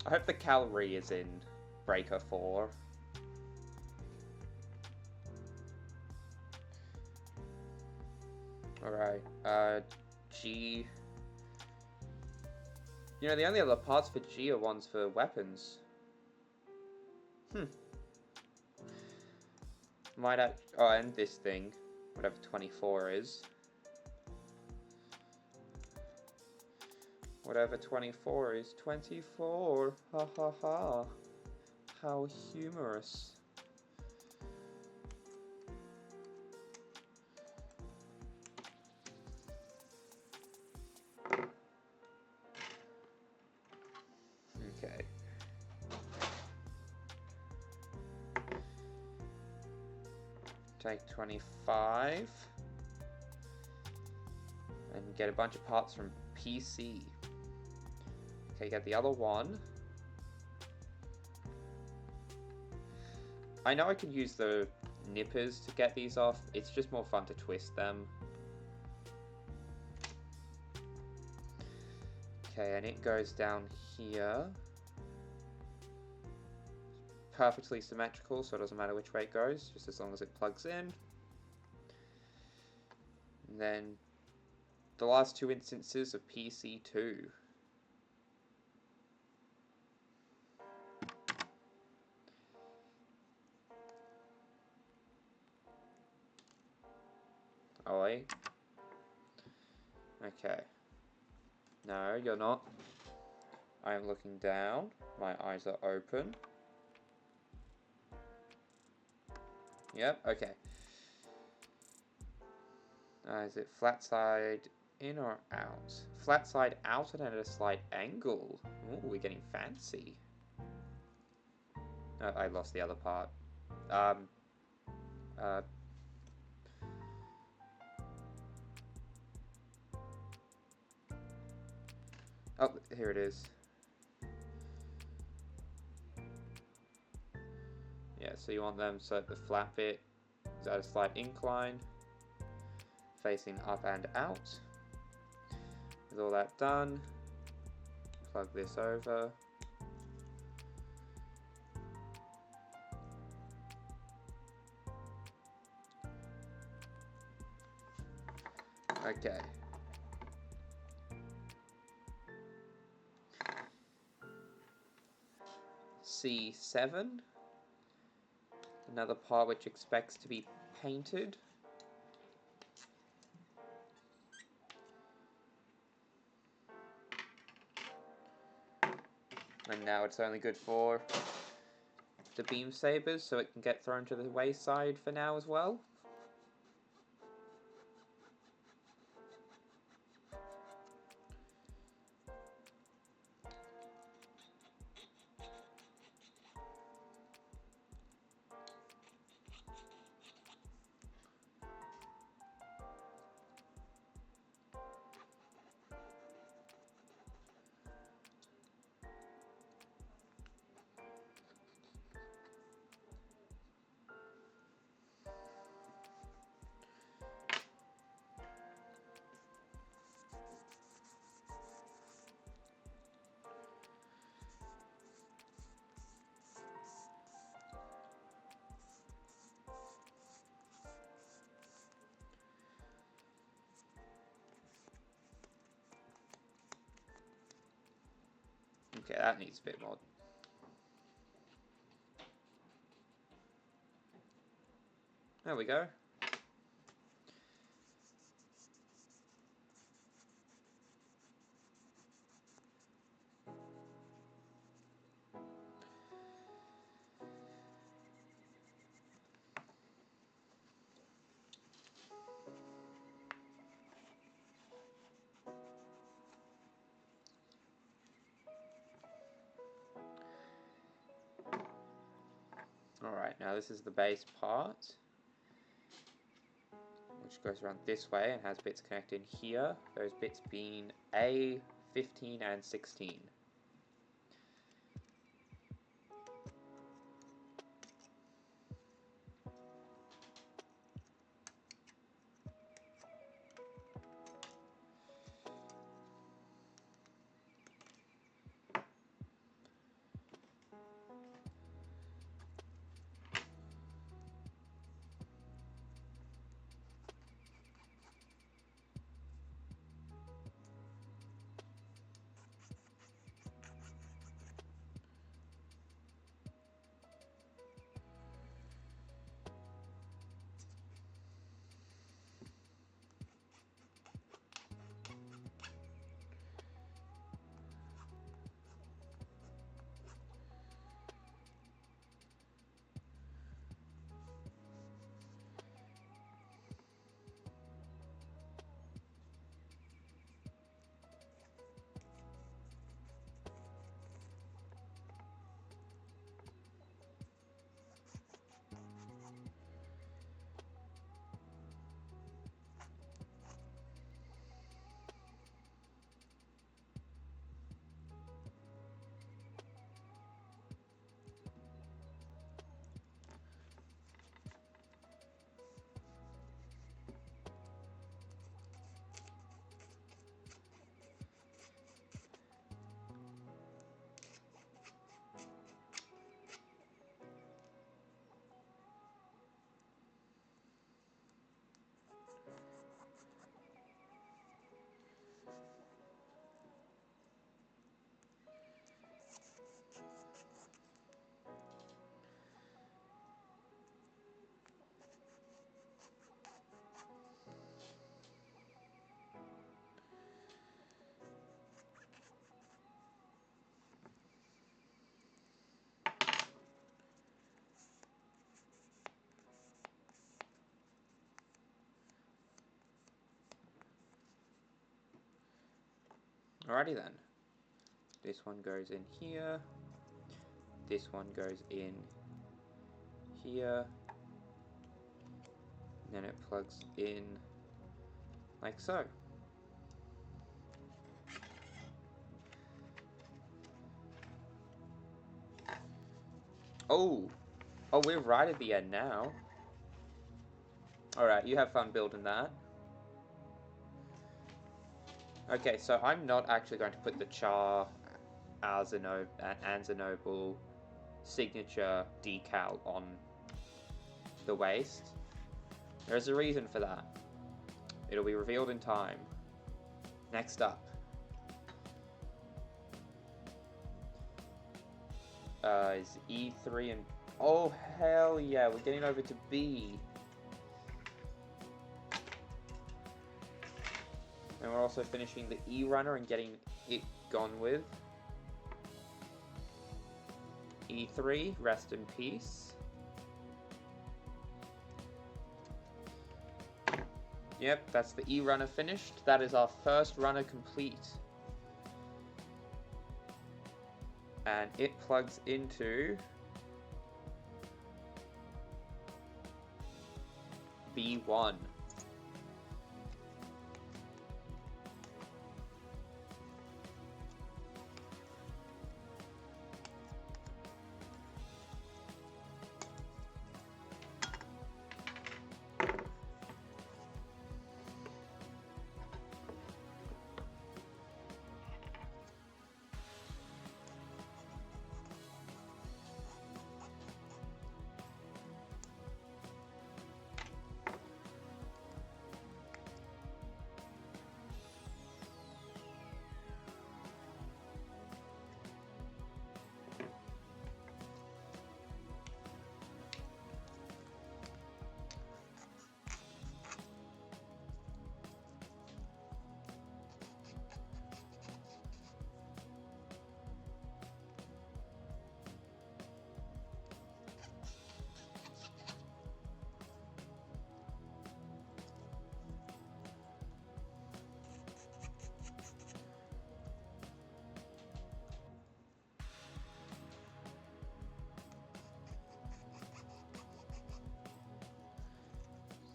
I hope the cavalry is in Breaker 4. Alright, G. You know, the only other parts for G are ones for weapons. Might oh, and this thing, whatever 24 is. Whatever 24 is, 24. Ha ha ha. How humorous. Okay. Take 25. And get a bunch of parts from PC. Okay, get the other one. I know I can use the nippers to get these off. It's just more fun to twist them. Okay, and it goes down here. Perfectly symmetrical, so it doesn't matter which way it goes, just as long as it plugs in. And then the last two instances of PC2. Oi. Okay. No, you're not. I am looking down. My eyes are open. Yep, okay. Is it flat side in or out? Flat side out and at a slight angle. Ooh, we're getting fancy. Oh, I lost the other part. Oh, here it is. Yeah, so you want them so that the flat bit is at a slight incline, facing up and out. With all that done, plug this over. Okay. C7. Another part which expects to be painted. And now it's only good for the beam sabers, so it can get thrown to the wayside for now as well. Okay, that needs a bit more. There we go. Alright, now this is the base part, which goes around this way and has bits connected here, those bits being A, 15 and 16. Alrighty then. This one goes in here. This one goes in here. And then it plugs in like so. Oh! Oh, we're right at the end now. Alright, you have fun building that. Okay, so I'm not actually going to put the Char Anzanoble signature decal on the waist. There's a reason for that. It'll be revealed in time. Next up. Is E3 and... Oh, hell yeah, we're getting over to B. And we're also finishing the E runner and getting it gone with. E3, rest in peace. Yep, that's the E runner finished. That is our first runner complete. And it plugs into B1.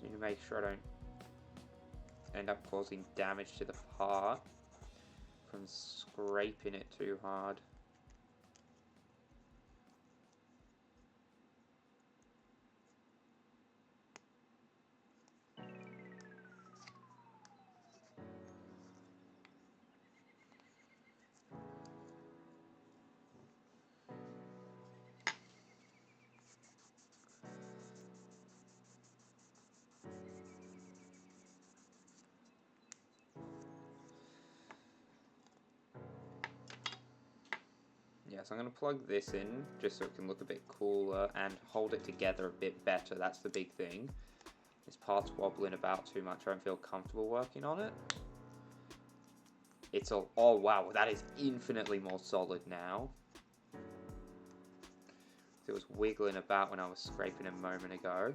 Need to make sure I don't end up causing damage to the part from scraping it too hard. Yeah, so I'm going to plug this in just so it can look a bit cooler and hold it together a bit better. That's the big thing. This part's wobbling about too much. I don't feel comfortable working on it. It's all... Oh, wow. That is infinitely more solid now. It was wiggling about when I was scraping a moment ago.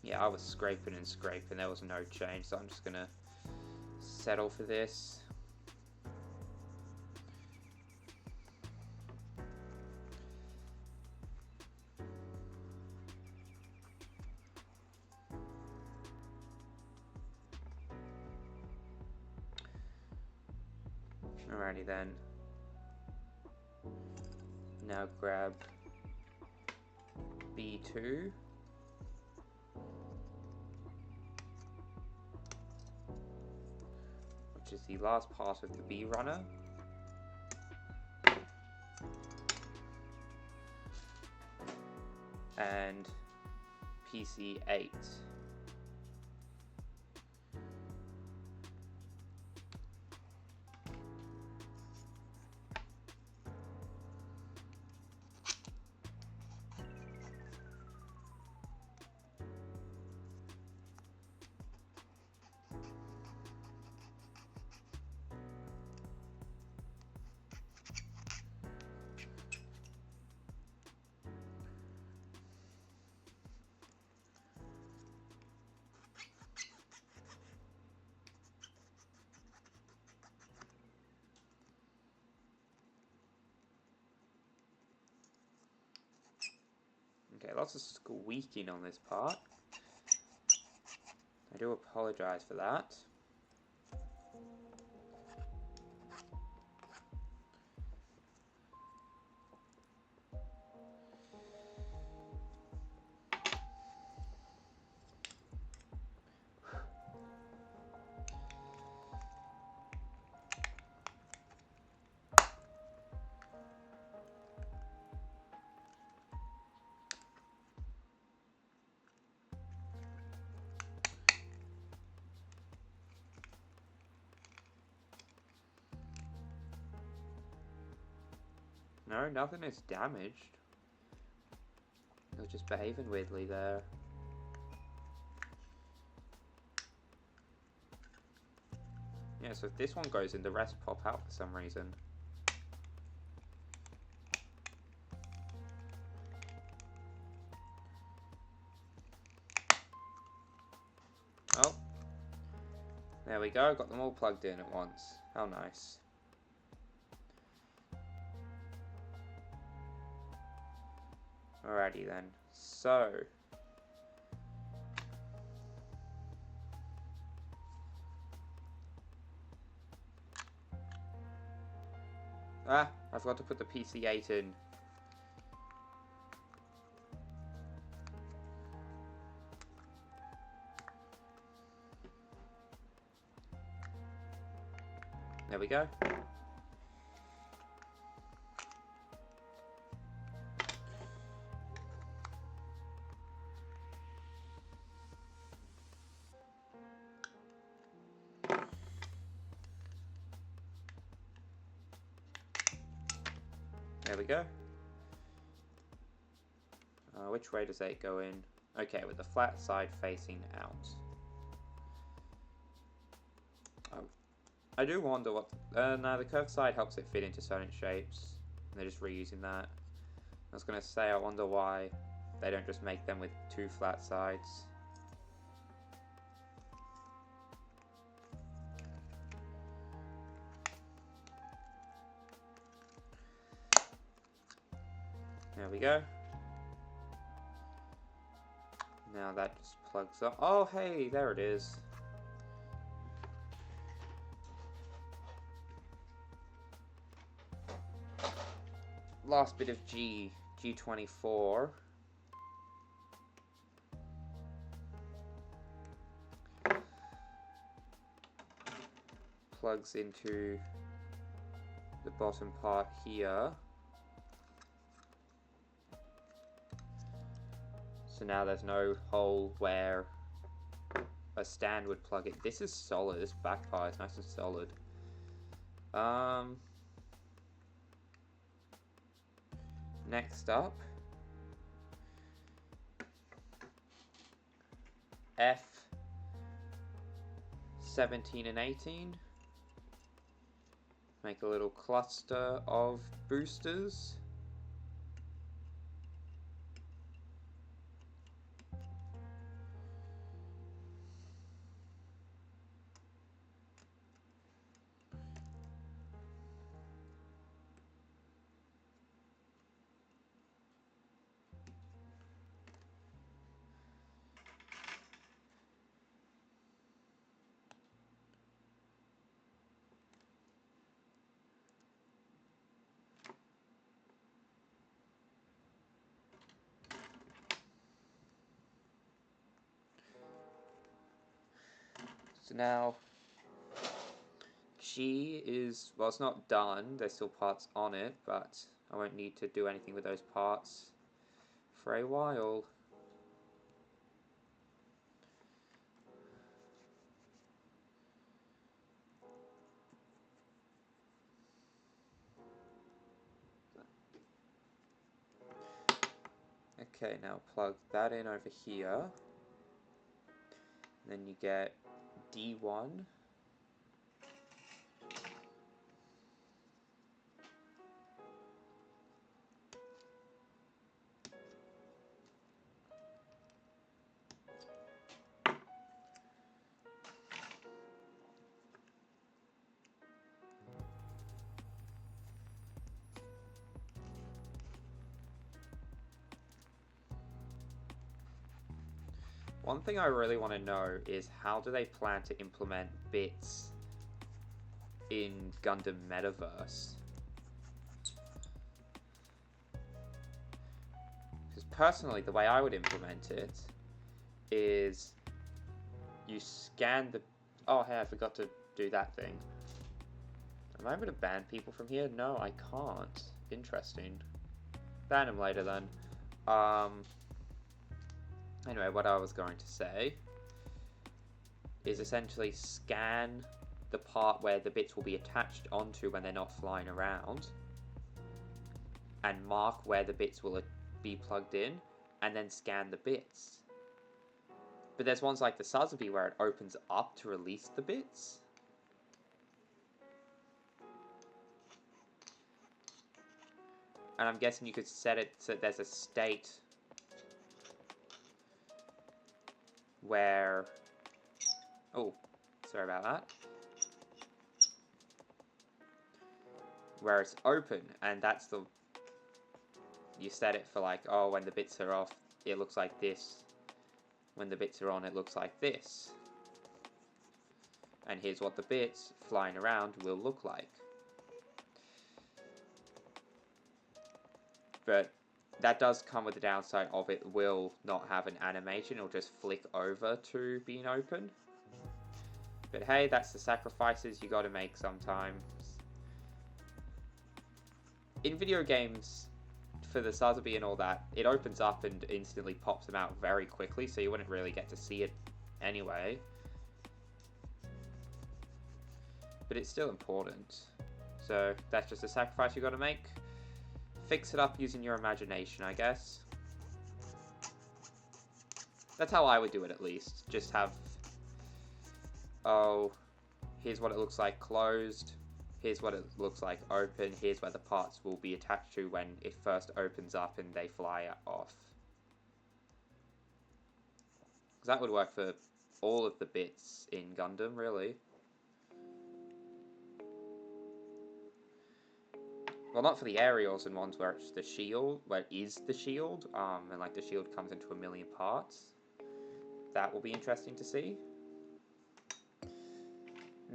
Yeah, I was scraping and scraping. There was no change, so I'm just going to settle for this. Alrighty then. Now grab B2. Which is the last part of the B runner. And PC8. Okay, lots of squeaking on this part. I do apologise for that. No, nothing is damaged. It was just behaving weirdly there. Yeah, so if this one goes in, the rest pop out for some reason. Oh. There we go, got them all plugged in at once. How nice. Alrighty then, so... Ah, I forgot to put the PC8 in. There we go. There we go. Which way does that go in? Okay, with the flat side facing out. Oh, I do wonder what... no, the curved side helps it fit into certain shapes. And they're just reusing that. I was going to say, I wonder why they don't just make them with two flat sides. There we go. Now that just plugs up. Oh, hey, there it is. Last bit of G24. Plugs into the bottom part here. So now there's no hole where a stand would plug it. This is solid. This back part is nice and solid. Next up, F17 and 18. Make a little cluster of boosters. So now, G is, well, it's not done. There's still parts on it, but I won't need to do anything with those parts for a while. Okay, now plug that in over here. And then you get D1. One thing I really want to know is how do they plan to implement bits in Gundam Metaverse? Because personally, the way I would implement it is you scan the... Oh, hey, I forgot to do that thing. Am I able to ban people from here? No, I can't. Interesting. Ban them later then. Anyway, what I was going to say is essentially scan the part where the bits will be attached onto when they're not flying around, and mark where the bits will be plugged in, and then scan the bits. But there's ones like the Sazabi where it opens up to release the bits. And I'm guessing you could set it so there's a state where... Oh, sorry about that. Where it's open, and that's the... You set it for like, oh, when the bits are off, it looks like this. When the bits are on, it looks like this. And here's what the bits flying around will look like. But that does come with the downside of it will not have an animation, it'll just flick over to being open. But hey, that's the sacrifices you gotta make sometimes. In video games, for the Sazabi and all that, it opens up and instantly pops them out very quickly, so you wouldn't really get to see it anyway. But it's still important. So that's just a sacrifice you gotta make. Fix it up using your imagination, I guess. That's how I would do it, at least. Just have... Oh, here's what it looks like closed. Here's what it looks like open. Here's where the parts will be attached to when it first opens up and they fly off. Because that would work for all of the bits in Gundam, really. Well, not for the aerials and ones where it's the shield, where it is the shield, and like the shield comes into a million parts. That will be interesting to see.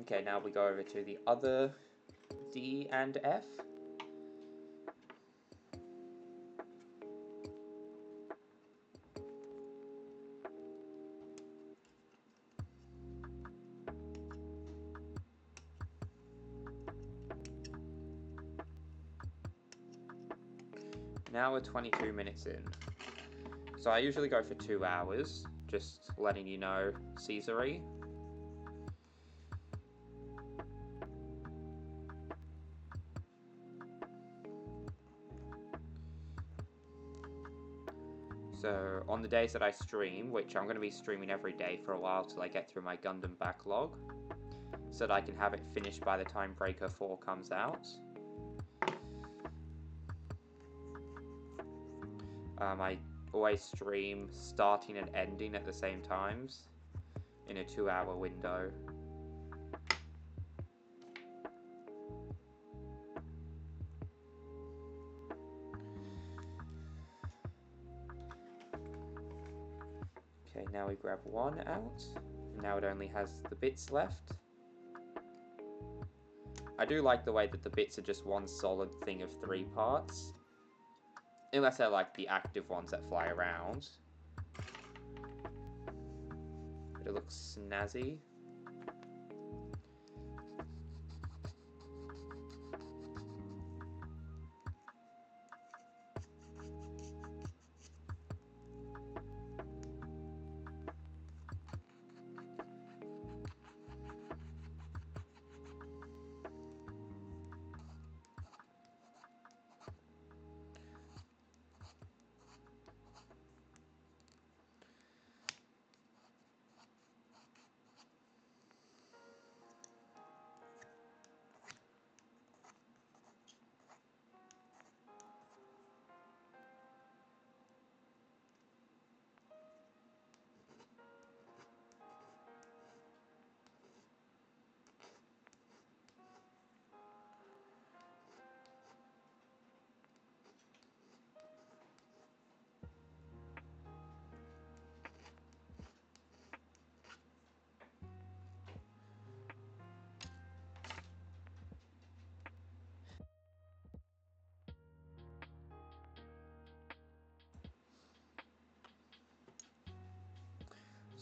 Okay, now we go over to the other D and F. Now we're 22 minutes in. So I usually go for 2 hours, just letting you know, Caesary. So on the days that I stream, which I'm going to be streaming every day for a while till I get through my Gundam backlog, so that I can have it finished by the time Breaker 4 comes out. I always stream starting and ending at the same times in a 2-hour window. Okay, now we grab one out. Now it only has the bits left. I do like the way that the bits are just one solid thing of 3 parts. Unless they're like the active ones that fly around. But it looks snazzy.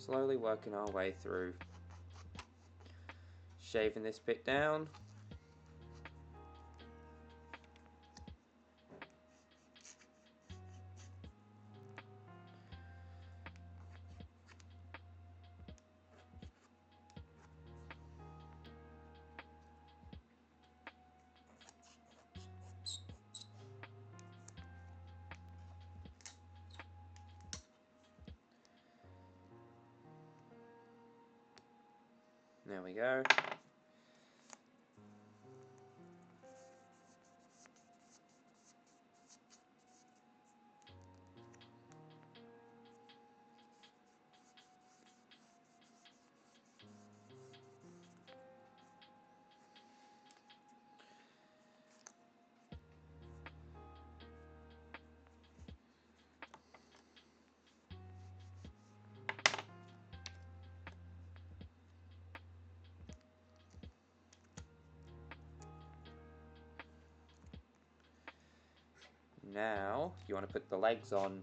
slowly working our way through. Shaving this bit down. There we go. Now, you want to put the legs on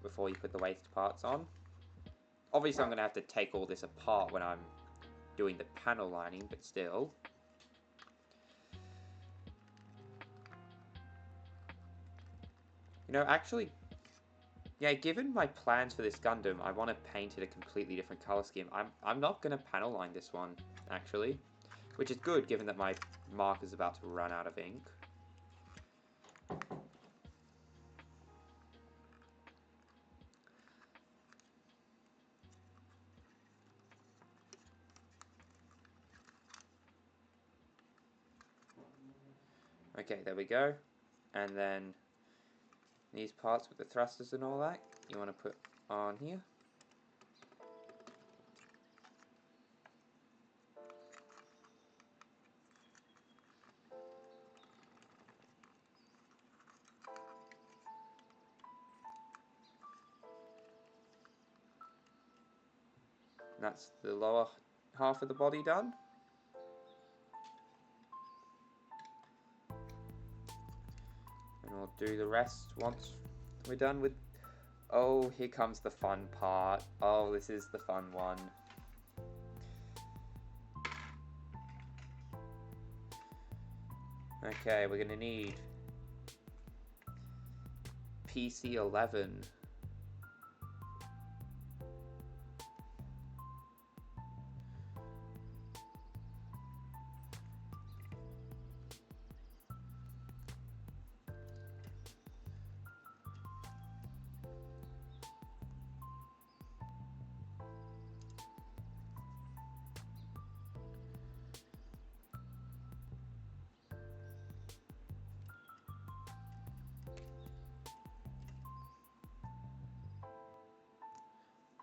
before you put the waist parts on. Obviously, I'm going to have to take all this apart when I'm doing the panel lining, but still. You know, actually, yeah, given my plans for this Gundam, I want to paint it a completely different color scheme. I'm not going to panel line this one, actually, which is good given that my marker's about to run out of ink. Okay, there we go. And then these parts with the thrusters and all that, you want to put on here. That's the lower half of the body done. And we'll do the rest once we're done with... Oh, here comes the fun part. Oh, this is the fun one. Okay, we're going to need PC11.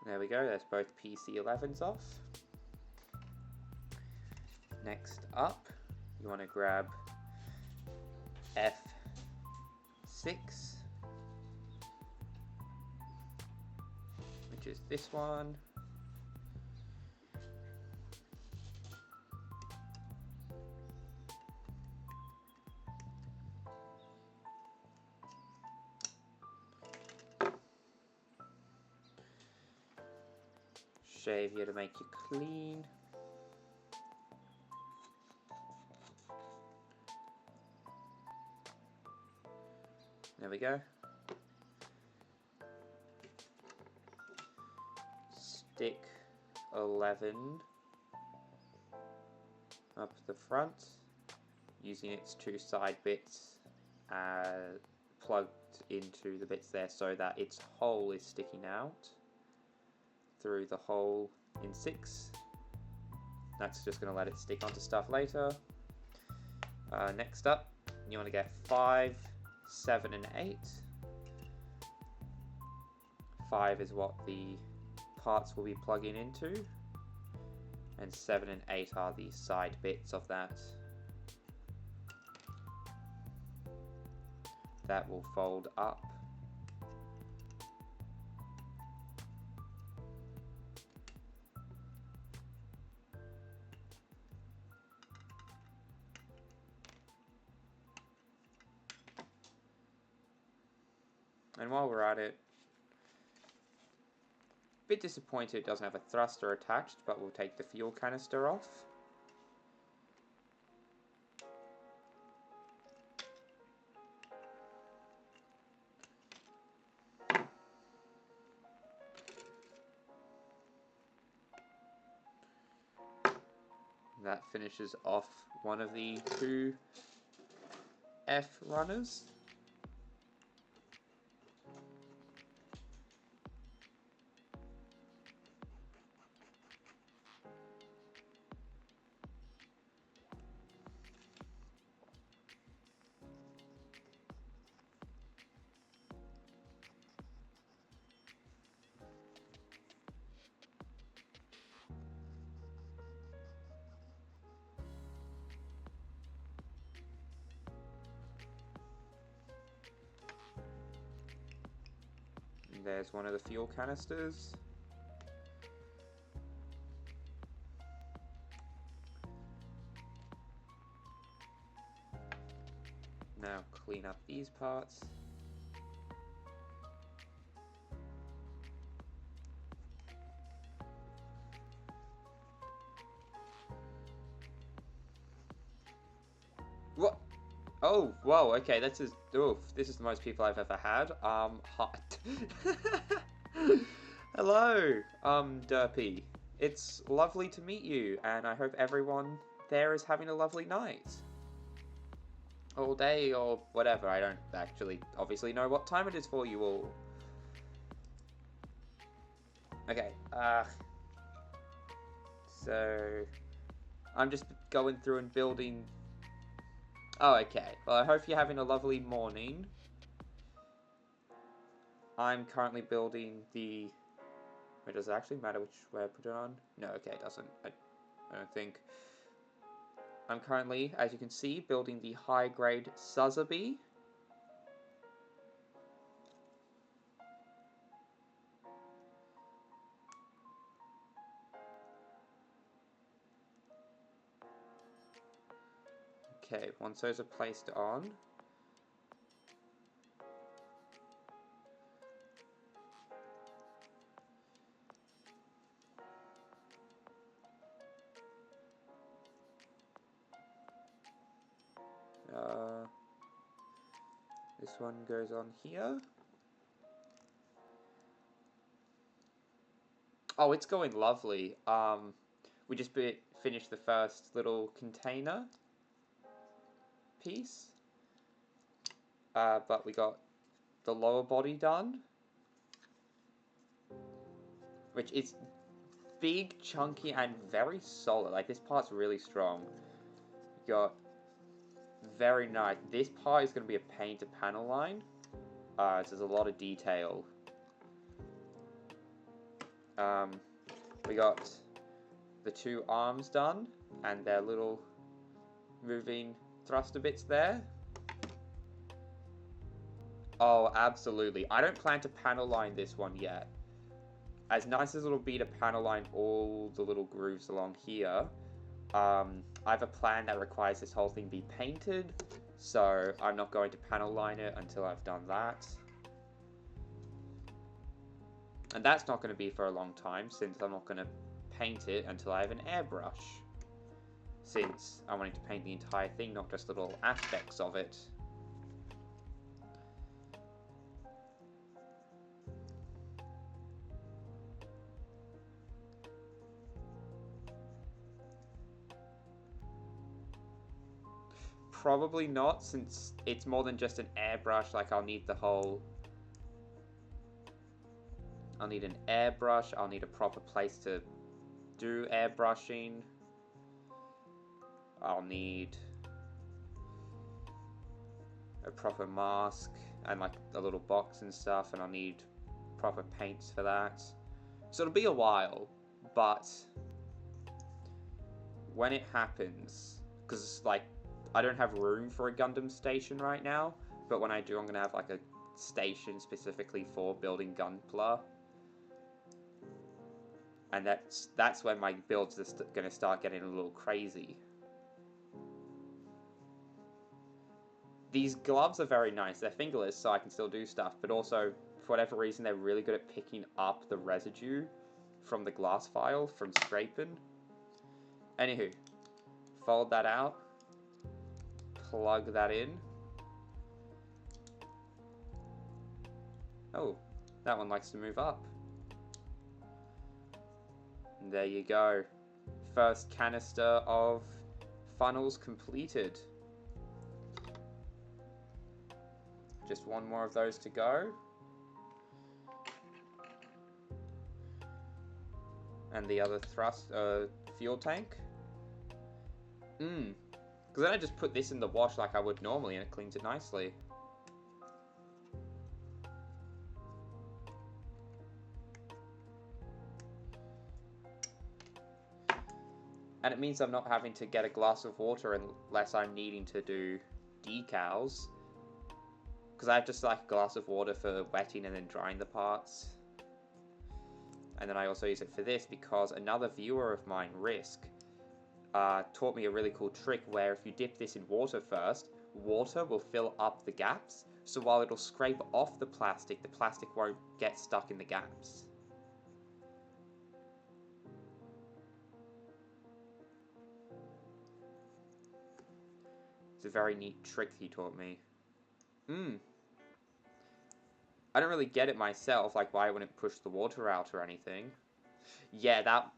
There we go, that's both PC11s off. Next up, you want to grab F6, which is this one. Shave here to make you clean. There we go. Stick 11 up the front, using its two side bits plugged into the bits there so that its hole is sticking out through the hole in 6. That's just going to let it stick onto stuff later. Next up, you want to get 5, 7 and 8. 5 is what the parts will be plugging into, and 7 and 8 are the side bits of that. That will fold up. And while we're at it, Bit disappointed it doesn't have a thruster attached, but we'll take the fuel canister off. That finishes off one of the two F runners. There's one of the fuel canisters. Now clean up these parts. What? Oh, whoa, okay, this is the most people I've ever had. Hot. Hello, Derpy. It's lovely to meet you, and I hope everyone there is having a lovely night. All day, or whatever. I don't actually obviously know what time it is for you all. Okay, so I'm just going through and building. Oh, okay. Well, I hope you're having a lovely morning. I'm currently building the... Wait, does it actually matter which way I put it on? No, okay, it doesn't. I don't think. I'm currently, as you can see, building the high-grade Sazabi. Okay, once those are placed on, this one goes on here. Oh, it's going lovely. We just finished the first little container piece, but we got the lower body done, which is big, chunky, and very solid. Like, this part's really strong. We got very nice. This part is going to be a pain to panel line. So there's a lot of detail. We got the two arms done, and their little moving thruster bits there. Oh, absolutely. I don't plan to panel line this one yet. As nice as it'll be to panel line all the little grooves along here, I have a plan that requires this whole thing be painted, so I'm not going to panel line it until I've done that. And that's not going to be for a long time, since I'm not going to paint it until I have an airbrush. Since I'm wanting to paint the entire thing, not just little aspects of it. Probably not, since it's more than just an airbrush. Like, I'll need the whole... I'll need an airbrush, I'll need a proper place to do airbrushing. I'll need a proper mask and like a little box and stuff, and I'll need proper paints for that. So it'll be a while, but when it happens, because like I don't have room for a Gundam station right now, but when I do, I'm gonna have like a station specifically for building Gunpla. And that's when my builds are going to start getting a little crazy. These gloves are very nice. They're fingerless, so I can still do stuff. But also, for whatever reason, they're really good at picking up the residue from the glass vial from scraping. Anywho, fold that out, plug that in. Oh, that one likes to move up. And there you go. First canister of funnels completed. Just one more of those to go. And the other fuel tank. Because then I just put this in the wash like I would normally and it cleans it nicely. And it means I'm not having to get a glass of water unless I'm needing to do decals. Because I have just like a glass of water for wetting and then drying the parts. And then I also use it for this because another viewer of mine, Risk, taught me a really cool trick where if you dip this in water first, water will fill up the gaps. So while it'll scrape off the plastic won't get stuck in the gaps. It's a very neat trick he taught me. I don't really get it myself, like why I wouldn't push the water out or anything. Yeah, that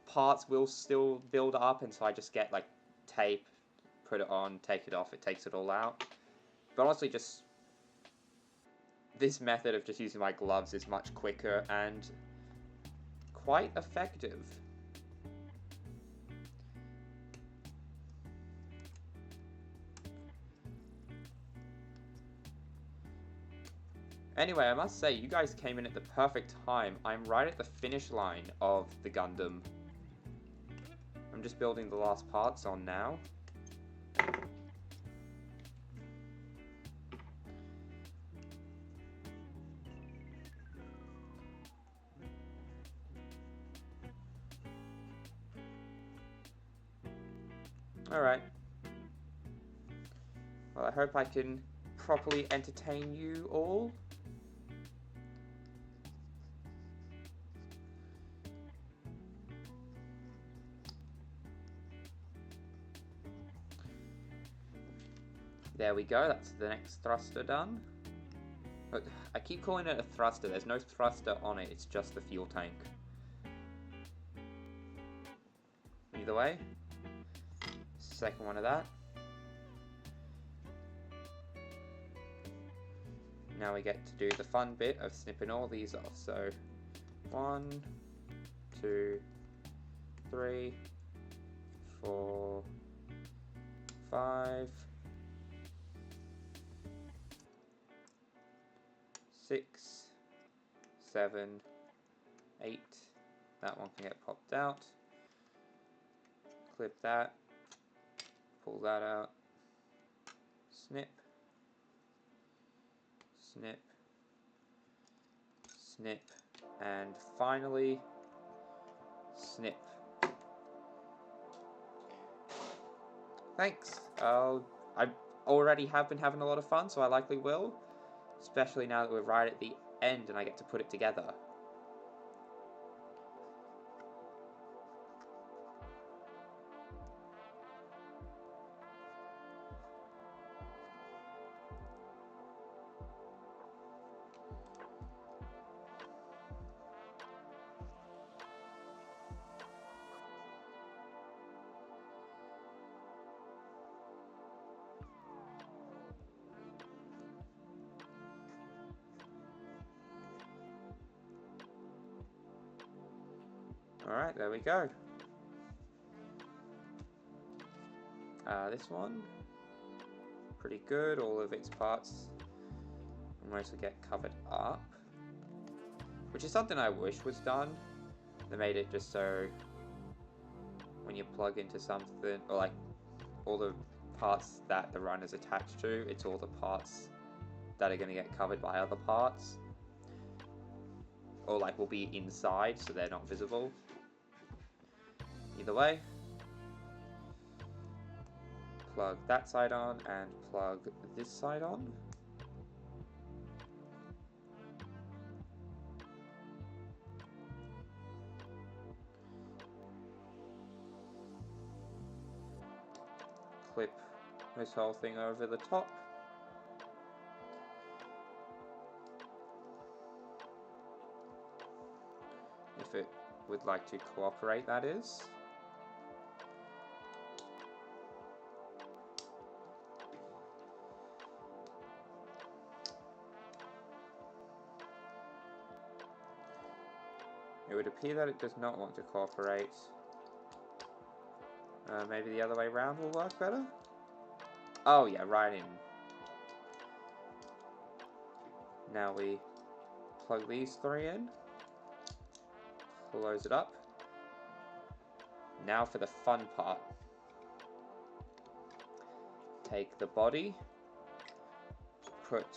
parts will still build up, and so I just get like tape, put it on, take it off, it takes it all out. But honestly, just this method of just using my gloves is much quicker and quite effective. Anyway, I must say, you guys came in at the perfect time. I'm right at the finish line of the Gundam. I'm just building the last parts on now. Alright. Well, I hope I can properly entertain you all. There we go, that's the next thruster done. Look, I keep calling it a thruster, there's no thruster on it, it's just the fuel tank. Either way, second one of that. Now we get to do the fun bit of snipping all these off. So 1, 2, 3, 4, 5, 6, 7, 8. That one can get popped out. Clip that. Pull that out. Snip. Snip. Snip. And finally, snip. Thanks. I already have been having a lot of fun, so I likely will. Especially now that we're right at the end and I get to put it together. Alright, there we go. This one, pretty good. All of its parts mostly get covered up, which is something I wish was done. They made it just so when you plug into something, or like all the parts that the runner's attached to, it's all the parts that are going to get covered by other parts, or like will be inside so they're not visible. Either way, plug that side on and plug this side on. clip this whole thing over the top. If it would like to cooperate, that is. It would appear that it does not want to cooperate. Maybe the other way around will work better? Oh yeah, right in. Now we plug these three in. Close it up. Now for the fun part. Take the body. Put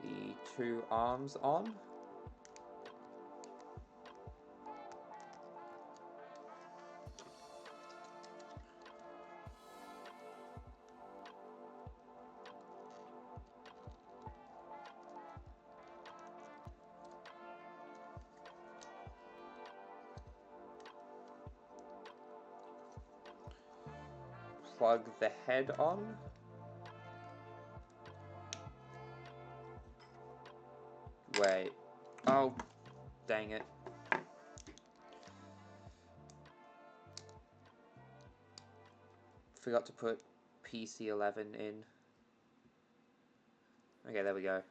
the two arms on. Plug the head on. Wait. Oh, dang it. Forgot to put PC11 in. Okay, there we go.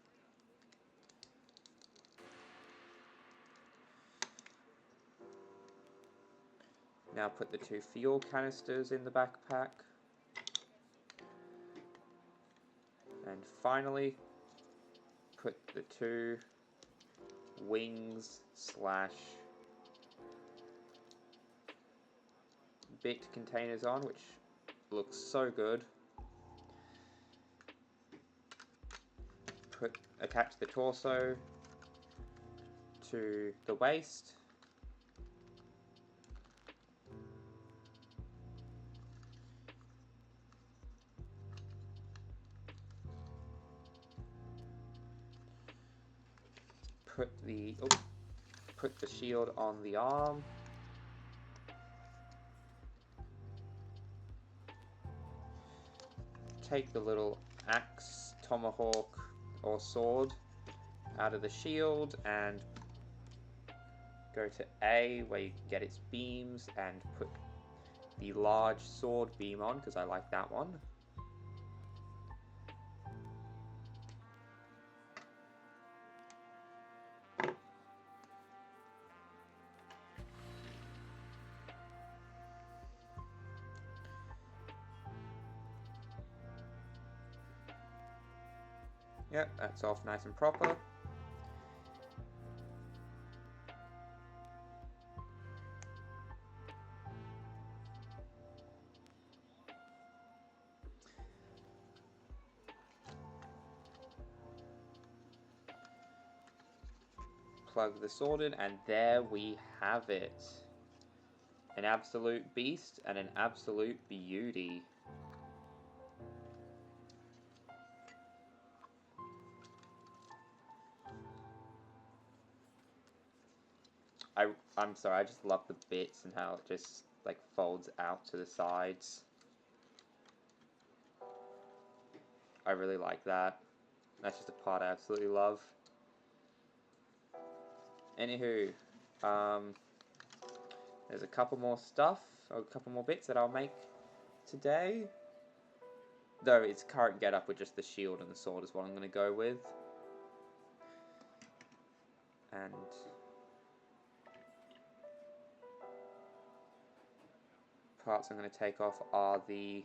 Now put the two fuel canisters in the backpack. And finally, put the two wings slash bit containers on, which looks so good. Attach the torso to the waist. Put the shield on the arm. Take the little axe, tomahawk, or sword out of the shield and go to A where you can get its beams and put the large sword beam on because I like that one. Yep, that's off nice and proper. Plug the sword in, and there we have it. An absolute beast and an absolute beauty. I'm sorry, I just love the bits and how it just like folds out to the sides. I really like that. That's just a part I absolutely love. Anywho, there's a couple more stuff, or a couple more bits that I'll make today. Though its current getup with just the shield and the sword is what I'm going to go with. And parts I'm going to take off are the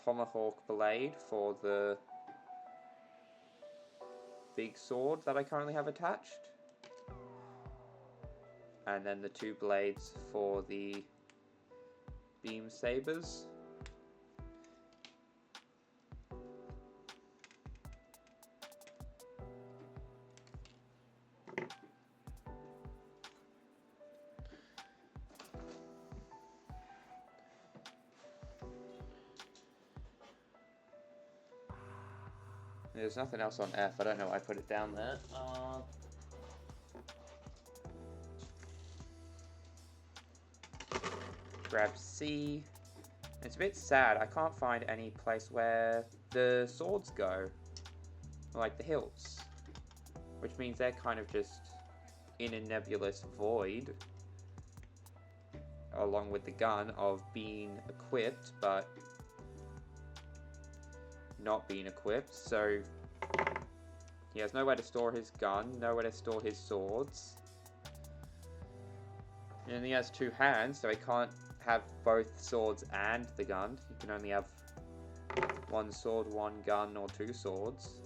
tomahawk blade for the big sword that I currently have attached. And then the two blades for the beam sabers. There's nothing else on F. I don't know why I put it down there. grab C. It's a bit sad, I can't find any place where the swords go, like the hilts, which means they're kind of just in a nebulous void, along with the gun of being equipped, but not being equipped, so he has nowhere to store his gun, nowhere to store his swords. And he has two hands, so he can't have both swords and the gun. He can only have one sword, one gun, or two swords.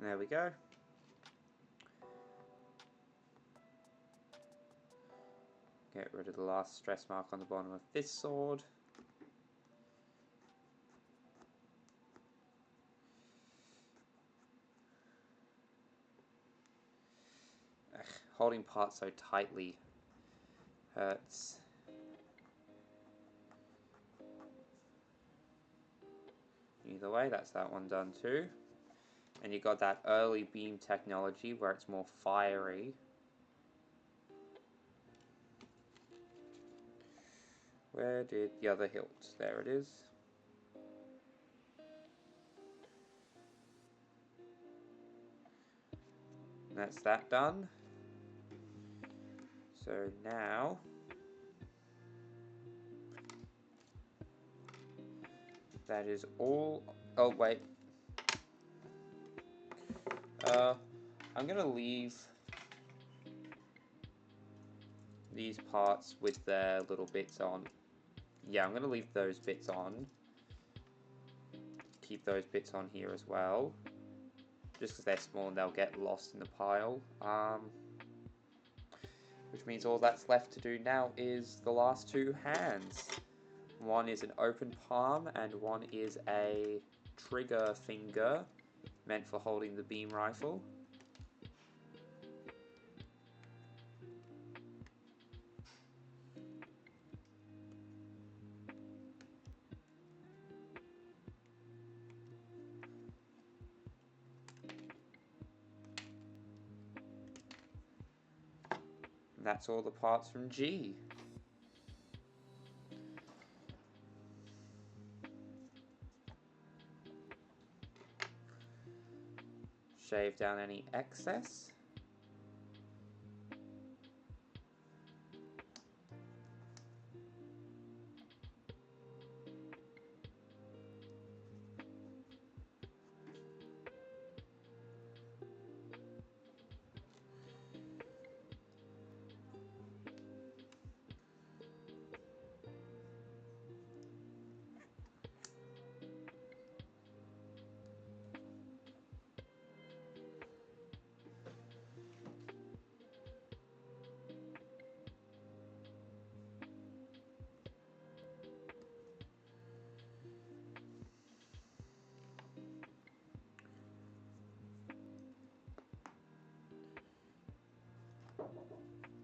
There we go. Get rid of the last stress mark on the bottom of this sword. Ugh, holding parts so tightly hurts. Either way, that's that one done too. And you got that early beam technology where it's more fiery. Where did the other hilt? There it is. And that's that done. So now that is all. Oh wait. I'm gonna leave these parts with their little bits on. Yeah, I'm gonna leave those bits on. Keep those bits on here as well. Just because they're small and they'll get lost in the pile. Which means all that's left to do now is the last two hands. One is an open palm and one is a trigger finger meant for holding the beam rifle. And that's all the parts from G. Shave down any excess.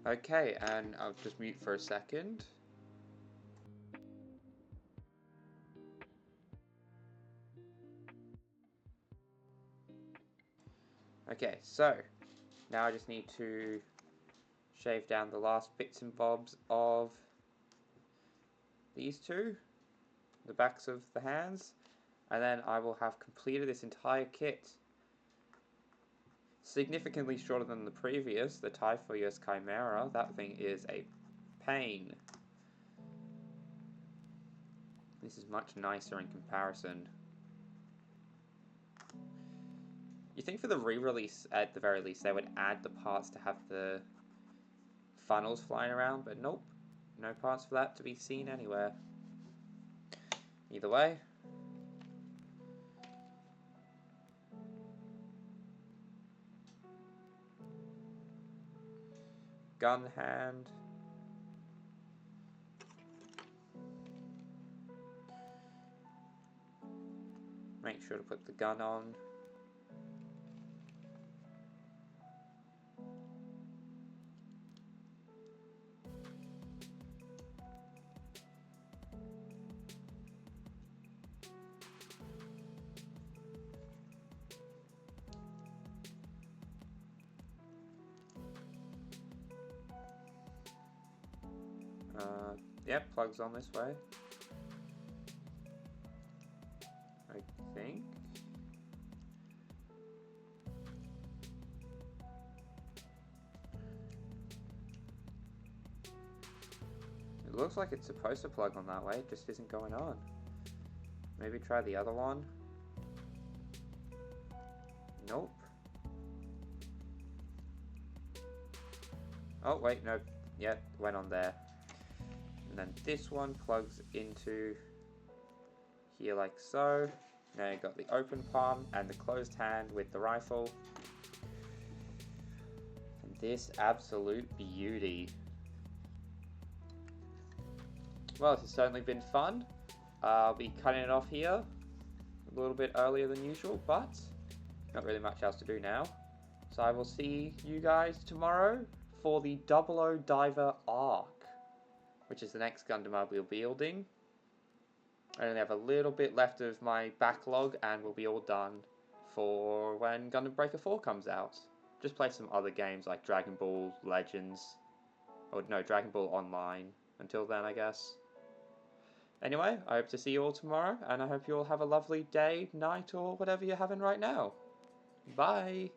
Okay, and I'll just mute for a second. Okay, so now I just need to shave down the last bits and bobs of these two, the backs of the hands, and then I will have completed this entire kit. Significantly shorter than the previous, the Typhus Chimera. That thing is a pain. This is much nicer in comparison. You think for the re-release, at the very least, they would add the parts to have the funnels flying around, but nope. No parts for that to be seen anywhere. Either way. Gun hand. Make sure to put the gun on. Yep, plugs on this way. I think. It looks like it's supposed to plug on that way, it just isn't going on. Maybe try the other one. Nope. Oh, wait, no. Yep, went on there. And then this one plugs into here like so. Now you've got the open palm and the closed hand with the rifle. And this absolute beauty. Well, this has certainly been fun. I'll be cutting it off here a little bit earlier than usual, but not really much else to do now. So I will see you guys tomorrow for the 00 Diver Arc, which is the next Gundam I'll be building. I only have a little bit left of my backlog and we'll be all done for when Gundam Breaker 4 comes out. Just play some other games like Dragon Ball Legends, or no, Dragon Ball Online until then, I guess. Anyway, I hope to see you all tomorrow, and I hope you all have a lovely day, night, or whatever you're having right now. Bye!